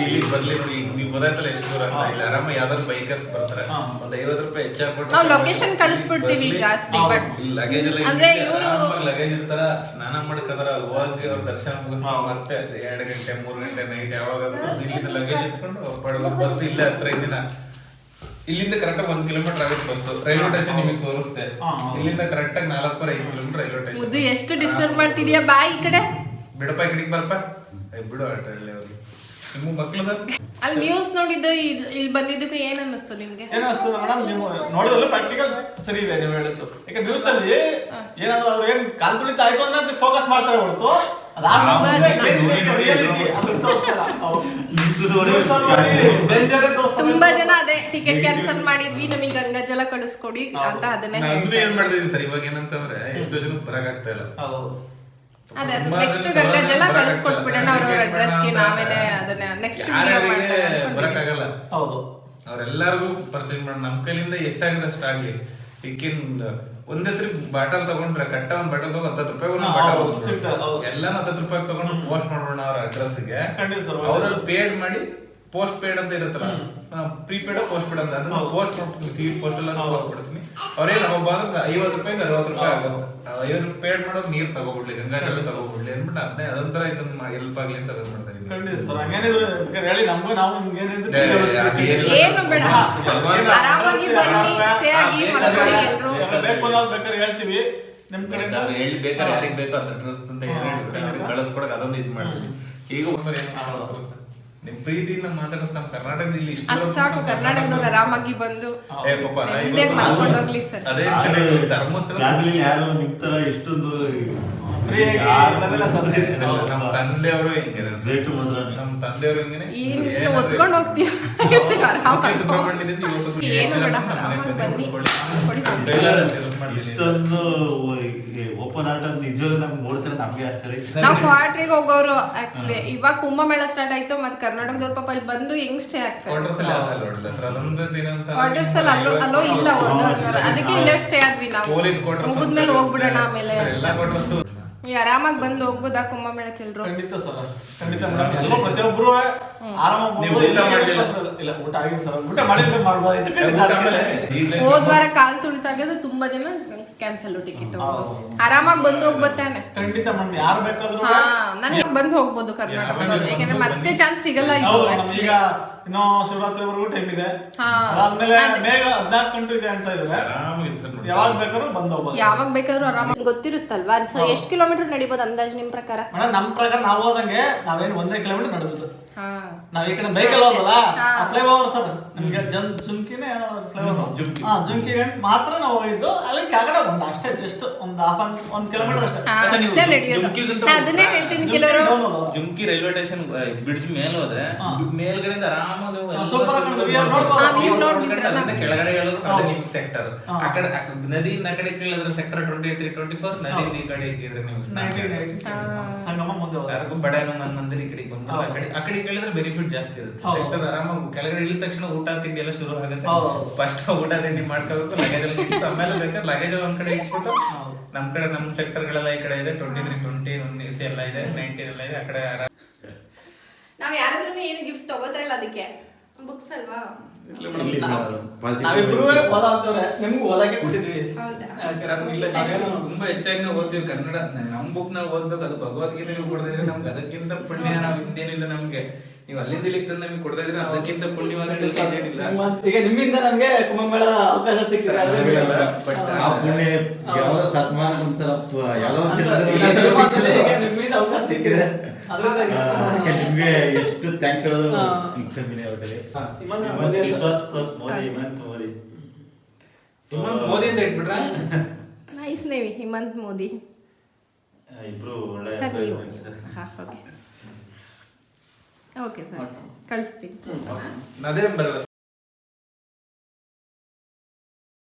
ಇಲ್ಲಿ ಬರ್ಲಿ ನೋಡಿ, ನೀವು ಗೊತ್ತಾಯ್ತಲ್ಲ ಎಷ್ಟು ದೂರ ಅಂತ. ಇಲ್ಲಿ ಆರಾಮ ಯಾವ್ದಾದ್ರು ಬೈಕರ್ಸ್ ಬರ್ತಾರೆ, ಒಂದು ₹50 ಹೆಚ್ಚಾಗಿ ಕೊಟ್ಟು ನಾವು ಲೊಕೇಶನ್ ಕಳಿಸ್ಬಿಡ್ತೀವಿ ಜಾಸ್ತಿ. ಬಟ್ ಲಗೇಜ್ ಎಲ್ಲ ಅಂದ್ರೆ ಇವರು ಲಗೇಜ್ ಇರ್ತಾರ, ಸ್ನಾನ ಮಾಡ್ಕದಾರ, ಹೋಗಿ ಅವ್ರ ದರ್ಶನ ಮುಗಿಸ್ಕೊಂಡು ಮತ್ತೆ 2 ಗಂಟೆ 3 ಗಂಟೆ ನೈಟ್ ಯಾವಾಗಾದ್ರೂ ಇಲ್ಲಿಂದ ಲಗೇಜ್ ಎತ್ಕೊಂಡು ಬಸ್ ಇಲ್ಲೇ ಹತ್ರ ಇಲ್ಲಿಂದ ಕರೆಕ್ಟಾಗಿ 1 ಕಿಲೋಮೀಟರ್ ಆಗುತ್ತೆ ಬಸ್. ರೈಲ್ವೆ ಸ್ಟೇಷನ್ ನಿಮಗೆ ತೋರಿಸ್ತೆ. ಇಲ್ಲಿಂದ ಕರೆಕ್ಟಾಗಿ 4-5 ಕಿಲೋಮೀಟರ್ ರೈಲ್ವೆ ಸ್ಟೇಷನ್. ಮುದ್ದು ಎಷ್ಟು ಡಿಸ್ಟರ್ಬ್ ಮಾಡ್ತಿದ್ಯಾ, ಬಾ ಈ ಕಡೆ. ಬಿಡಪ್ಪ ಈ ಕಡೆಗೆ ಬರಪ್ಪ, ಬಿಡು ಆಟಲ್ಲಿ ಅವ್ರಿಗೆ. ನಿಮ್ಮ ಮಕ್ಕಳು ಸರ್ ಅಲ್ಲಿ ನ್ಯೂಸ್ ನೋಡಿದ್ದು ಇಲ್ಲಿ ಬಂದಿದ್ದಕ್ಕೂ ಏನ್ ಅನ್ನಿಸ್ತು ನಿಮ್ಗೆ? ಏನ್ ಅನಿಸ್ತದೆ ಮೇಡಮ್, ನೀವು ನೋಡಿದ್ರೆ ಪ್ರಾಕ್ಟಿಕಲ್ ಸರಿ ಇದೆ ನೀವು ಹೇಳಿದ್ದು. ಯಾಕೆ ನ್ಯೂಸ್ ಅಲ್ಲಿ ಏನಾದ್ರು ಅವ್ರು ಏನ್ ಕಾಲ್ ತುಳಿತ ಆಯ್ತು ಅನ್ನೋದು ಫೋಕಸ್ ಮಾಡ್ತಾರೆ ಹೊರತು ತುಂಬಾ ಜನ ಅದೇ ಟಿಕೆಟ್ ಕ್ಯಾನ್ಸಲ್ ಮಾಡಿದ್ವಿ, ನಮಗೆ ಗಂಗಾಜಲ ಕಳಿಸ್ಕೊಡಿ ಅಂತ ಅದನ್ನೇ ಏನ್ ಮಾಡ್ತಿದೀನಿ ಸರ್. ಇವಾಗ ಏನಂತಂದ್ರೆ ಎಷ್ಟೋ ಜನ ಬರಕ್ ಆಗ್ತಾ ಇಲ್ಲ. ಅದೇ ಅದು ನೆಕ್ಸ್ಟ್ ಗಂಗಾಜಲ ಕಳಿಸ್ಕೊಟ್ಬಿಡೋಣ ಅವ್ರ ಅಡ್ರೆಸ್ಗೆ, ನಾವೇನೆ ಅದನ್ನ ನೆಕ್ಸ್ಟ್ ಬರಕ್ ಆಗಲ್ಲ. ಹೌದು, ಅವ್ರೆಲ್ಲರಿಗೂ ಪರ್ಚೇಸ್ ಮಾಡೋಣ. ನಮ್ ಕೈಲಿಂದ ಎಷ್ಟಾಗಿದೆ ಅಷ್ಟಾಗ್ಲಿ. ಈಗಿನ ಒಂದೇ ಸರಿ ಬಾಟಲ್ ತಗೊಂಡ್ರೆ ಕಟ್ಟ ಒಂದ್ ಬಾಟಲ್ ತಗೊಂಡ್ ₹10 ಎಲ್ಲಾನು ₹10 ತಗೊಂಡು ಪೋಸ್ಟ್ ಮಾಡ್ಬಿಡೋಣ ಅವ್ರ ಅಡ್ರೆಸ್ಗೆ. ಅವ್ರಲ್ಲಿ ಪೇಡ್ ಮಾಡಿ ಪೋಸ್ಟ್ ಪೇಡ್ ಅಂತ ಇರುತ್ತಲ್ಲ, ಪ್ರೀಪೇಡ್ ಪೋಸ್ಟ್ ಪೇಡ್ ಅಂತ, ಅದನ್ನ ಪೋಸ್ಟ್ ಮಾಡ್ತೀನಿ, ಸೀಟ್ ಪೋಸ್ಟ್ ಎಲ್ಲ ಕೊಡ್ತೀನಿ. ಅವ್ರೇನು ಒಬ್ಬ ಅಂದ್ರೆ ₹50 ಇಂದ ₹60 ಆಗೋದು. ₹50 ಪೇಡ್ ಮಾಡೋದು ನೀರ್ ತಗೋಬಿಡ್ಲಿ, ಗಂಗಾಜಲ ತಗೋಬಿಡ್ಲಿ ಅಂದ್ಬಿಟ್ಟು ಅದನ್ನೇ ಅದೊಂಥರ ಹೆಲ್ಪ್ ಆಗ್ಲಿ ಅಂತ ಅದನ್ನ ಮಾಡ್ತಾ ಇದೀನಿ. ಹೇಳಿ ನಮ್ಗೂ ನಾವು ಏನು ಬೇಡ, ಆರಾಮಾಗಿ ಬನ್ನಿ, ಸ್ಟೇ ಆಗಿ ಮಲ್ಕೊಳ್ಳಿ ಎಲ್ರು. ಬೇಕು ಬೇಕಾದ್ರೆ ಹೇಳ್ತೀವಿ. ನಿಮ್ ಕಡೆಯಿಂದ ಹೇಳಿ ಬೇಕಾದ್ರೆ ಯಾರಿಗೆ ಬೇಕೋ ಅದ್ರ ಡ್ರೆಸ್ ಅಂತ ಅವ್ರಿಗೆ ಕಳಿಸ್ಕೊಡಕ್ ಅದೊಂದು ಇದು ಮಾಡ್ತೀವಿ. ಈಗ ನಿಮ್ ಪ್ರೀತಿಯಿಂದ ಮಾತಾಡಿಸ್ ನಮ್ಮ ಕರ್ನಾಟಕದಲ್ಲಿ ಇಷ್ಟು ಅಷ್ಟ್ ಸಾಕು, ಕರ್ನಾಟಕದಲ್ಲಿ ಆರಾಮಾಗಿ ಬಂದು ಏ ಪಾಪ ನೆಮ್ಮದಿಯಾಗಿ ಮಾಡ್ಕೊಂಡು ಹೋಗ್ಲಿ ಸರ್. ಅದೇ ಚೆನ್ನಾಗಿ ಧರ್ಮಸ್ಥಳ ಫ್ಯಾಮಿಲಿ ಯಾರು ನಿಮ್ ತರ ಇಷ್ಟೊಂದು ನಮ್ಮ ತಂದೆಯವರು ಹೆಂಗೆ ರೇಟು ಮಾತ್ರ ನಮ್ಮ ತಂದೆಯವರು ಹೆಂಗೆ ಏನು ಒತ್ಕೊಂಡು ಹೋಗ್ತೀವಿ ಸುಬ್ರಹ್ಮಣ್ಯದಿಂದ ಏನು ಬೇಡ, ಆರಾಮಾಗಿ ಬನ್ನಿ. ಇಷ್ಟೊಂದು ಓಪನ್ ಆರ್ಟ್ ಅಂತ ನಿಜವಾಗ್ಲೂ ನಮ್ಗೆ ನೋಡ್ತಾರೆ ನಮ್ಗೆ ಆಶ್ಚರ್ಯ. ನಾವು ಕ್ವಾರ್ಟ್ರಿಗೆ ಹೋಗೋರು ಆಕ್ಚುಲಿ. ಇವಾಗ ಕುಂಭಮೇಳ ಸ್ಟಾರ್ಟ್ ಆಯ್ತು, ಮತ್ತೆ ಕರ್ನಾಟಕದವ್ರ ಪಾಪ ಇಲ್ಲಿ ಬಂದು ಹೆಂಗ್ ಸ್ಟೇ ಆಗ್ತಾರೆ. ಕ್ವಾರ್ಟರ್ಸ್ ಅಲ್ಲಿ ನೋಡಿಲ್ಲ ಸರ್, ಅದೊಂದು ದಿನ ಅಂತ ಕ್ವಾರ್ಟರ್ಸ್ ಅಲ್ಲಿ ಅಲ್ಲೋ ಇಲ್ಲ ಹೊರದವ್ರು, ಅದಕ್ಕೆ ಇಲ್ಲೇ ಸ್ಟೇ ಆದ್ವಿ ನಾವು. ಪೊಲೀಸ್ ಕ್ವಾರ್ಟರ್ಸ್ ಮುಗಿದ್ಮೇಲೆ ಹೋಗ್ಬಿಡೋಣ ಆಮೇಲೆ. ಎಲ್ಲ ಕ್ವಾರ್ಟರ್ಸ್ ಈ ಆರಾಮಾಗಿ ಬಂದು ಹೋಗ್ಬೋದಾ ಕುಂಭಮೇಳಕ್ಕೆ ಎಲ್ರು? ಖಂಡಿತ ಸರ್, ಖಂಡಿತ ಮೇಡಮ್. ಎಲ್ಲರೂ ಪ್ರತಿಯೊಬ್ರು ಆರಾಮಾಗಿ ನೀವು ಊಟ ಮಾಡ್ಲಿಲ್ಲ? ಇಲ್ಲ, ಊಟ ಆಗಿದೆ ಸರ್. ಊಟ ಮಾಡಿದ್ರೆ ಮಾಡ್ಬೋದು, ಇದು ಖಂಡಿತ. ಹೋದ್ ವಾರ ಕಾಲ್ ತುಳಿತಾಗದು ತುಂಬಾ ಜನ ಕ್ಯಾನ್ಸಲ್ ಟಿಕೆಟ್. ಆರಾಮಾಗಿ ಬಂದು ಹೋಗ್ಬೋತಾನೆ. ಖಂಡಿತ ಮೇಡಮ್, ಯಾರು ಬೇಕಾದ್ರೂ ನನಗೆ ಬಂದು ಹೋಗ್ಬೋದು ಕರ್ನಾಟಕದವ್ರು, ಯಾಕಂದ್ರೆ ಮತ್ತೆ ಚಾನ್ಸ್ ಸಿಗಲ್ಲ ಇದು ಹೌದು ಮೇಡಮ್. actually. ಈಗ ಇನ್ನೂ ಶಿವರಾತ್ರಿವರೆಗೂ ಟೈಮ್ ಇದೆ. ಹಾ. ಅದಾದ್ಮೇಲೆ ಮೇಘ 14 ಗಂಟೆ ಇದೆ ಅಂತ ಇದ್ದಾರೆ. ಆರಾಮಾಗಿದೆ ಸರ್ ನೋಡಿ. ಯಾವಾಗ ಬೇಕಾದ್ರೂ ಬಂದು ಹೋಗ್ಬೋದು. ಯಾವಾಗ ಬೇಕಾದ್ರೂ ಆರಾಮಾಗಿ ಗೊತ್ತಿರುತ್ತಲ್ವಾ? ಸೊ ಎಷ್ಟು ಕಿಲೋಮೀಟರ್ ನಡಿಬೋದು ಅಂದಾಜು ನಿಮ್ ಪ್ರಕಾರ? ಮೇಡಮ್, ನಮ್ಮ ಪ್ರಕಾರ ನಾವು ಹೋದಂಗೆ ನಾವೇನು 1 ಕಿಲೋಮೀಟರ್ ನಡೆದ್ರು. ಹಾ, ನಾವ್ ಈ ಕಡೆ ಬೈಕಲ್ಲಿ ಹೋದಲ್ಲ, ಫ್ಲೈಓವರ್ ಸರ್, ನಿಮ್ಗೆ ಜುಮ್ಕಿನೇ ಫ್ಲೈಓವರ್, ಜುಮ್ಕಿ ಗಂಟೆ ಮಾತ್ರ ನಾವು ಹೋಗಿದ್ದು. ಅಲ್ಲಿ ಕೆಳಗಡೆ ಒಂದು ಅಷ್ಟೇ, ಜಸ್ಟ್ ಒಂದು 1 ಕಿಲೋಮೀಟರ್ ಅಷ್ಟೇ. ಅಷ್ಟೇ ನಡೆಯೋದು. ನಾ ಅದನ್ನೇ ಹೇಳ್ತೀನಿ, ಕೆಲವರು ಜುಮ್ಕಿ ರೈಲ್ವೆ ಸ್ಟೇಷನ್ ಬಿಡಿಸಿ ಮೇಲೆ ಹೋದ್ರೆ ಮೇಲ್ಗಡೆಯಿಂದ ಆರಾಮಾಗಿ ಸೂಪರ್ ಆಗಿ ನೋಡ್ಬೋದು. ಕೆಳಗಡೆ ಹೇಳಿದ್ರು ಅದು ನಿಮ್ಗೆ ಸೆಕ್ಟರ್. ಆ ಕಡೆ ನದಿಯಿಂದ ಆ ಕಡೆ ಕೇಳಿದ್ರೆ ಸೆಕ್ಟರ್ 23, 24, ನದಿಯಿಂದ ಈ ಕಡೆ ಇದ್ರೆ ನೀವು ಸಂಗಮ ಮುಂದೆ ಹೋದ. ಯಾರಿಗೂ ಬಡ ಮಂದಿರ ಈ ಕಡೆಗೆ ಬಂದ್ರೆ ಆ ಕಡೆ ಕೇಳಿದ್ರೆ ಬೆನಿಫಿಟ್ ಜಾಸ್ತಿ ಇರುತ್ತೆ. ಸೆಕ್ಟರ್ ಆರಾಮಾಗಿ ಕೆಳಗಡೆ ಇಳಿದ ತಕ್ಷಣ ಊಟ ತಿಂಡಿ ಎಲ್ಲ ಶುರು ಆಗುತ್ತೆ. ಫಸ್ಟ್ ಊಟ ತಿಂಡಿ ಮಾಡ್ಕೋಬೇಕು, ಲಗೇಜ್ ಎಲ್ಲ ಇಟ್ಟು ಆಮೇಲೆ ಬೇಕಾದ್ರೆ ಲಗೇಜ್ ಒಂದ್ ಕಡೆ ಇಟ್ಬಿಟ್ಟು ನಮ್ ಕಡೆ ನಮ್ಮ ಸೆಕ್ಟರ್ ಗಳೆಲ್ಲ ಈ ಕಡೆ ಇದೆ. 23, 20 AC ಎಲ್ಲ ಇದೆ, 19 ಎಲ್ಲ ಇದೆ. ಆ ಕಡೆ ನಾವ್ ಯಾರಾದ್ರೂ ಏನು ಗಿಫ್ಟ್ ತಗೋತಾ ಇಲ್ಲ, ಅದಕ್ಕೆ ಬುಕ್ಸ್ ಅಲ್ವಾ? ನಾವಿಬ್ರು ಓದ ಅಂತವ್ರೆ, ನಿಮ್ಗೆ ಓದಕ್ಕೆ ಕೊಟ್ಟಿದ್ವಿ. ತುಂಬಾ ಹೆಚ್ಚಾಗಿ ನಾವು ಓದ್ತೀವಿ ಕನ್ನಡ. ನಮ್ ಬುಕ್ ನಾವು ಓದ್ಬೇಕು, ಅದು ಭಗವದ್ಗೀತೆ ಕೊಡ್ತಿದ್ರೆ ನಮ್ಗೆ ಅದಕ್ಕಿಂತ ಪುಣ್ಯ ನಾವು ಹಿಂದೇನಿಲ್ಲ. ನಮ್ಗೆ ನೀವು ಅಲ್ಲಿಂದ ಇಲ್ಲಿಗೆ ತಂದು ನಮಗೆ ಕೊಡ್ತಾ ಇದ್ರೆ ಅದಕ್ಕಿಂತ ಪುಣ್ಯವಾದ ಕೆಲಸ ಏನಿಲ್ಲ. ಈಗ ನಿಮ್ಮಿಂದ ನಮ್ಗೆ ಕುಂಭಮೇಳ ಅವಕಾಶ ಸಿಕ್ಕಿದೆ. ಆ ಪುಣ್ಯ ಯಾವ ಶತಮಾನ ಒಂದ್ಸಲ ನಿಮ್ಮಿಂದ ಅವಕಾಶ ಸಿಕ್ಕಿದೆ. ನಿಮ್ಗೆ ಎಷ್ಟು ಥ್ಯಾಂಕ್ಸ್ ಹೇಳೋದು ಕಮ್ಮಿನೇ ಹೊಟ್ಟೆಗೆ. ವಿಶ್ವಾಸ್ ಪ್ಲಸ್ ಮೋದಿ, ಹಿಮಂತ್ ಮೋದಿ. ಮೋದಿ ಅಂತ ಇಟ್ಬಿಟ್ರ ನೈಸ್ ನೇವಿ, ಹಿಮಂತ್ ಮೋದಿ. ಇಬ್ರು ಒಳ್ಳೆ ಸರ್ ನೀವು ಓಕೆ ಸರ್, ಕಳಿಸ್ತೀನಿ. ಅದೇ ಬರಲ್ಲ.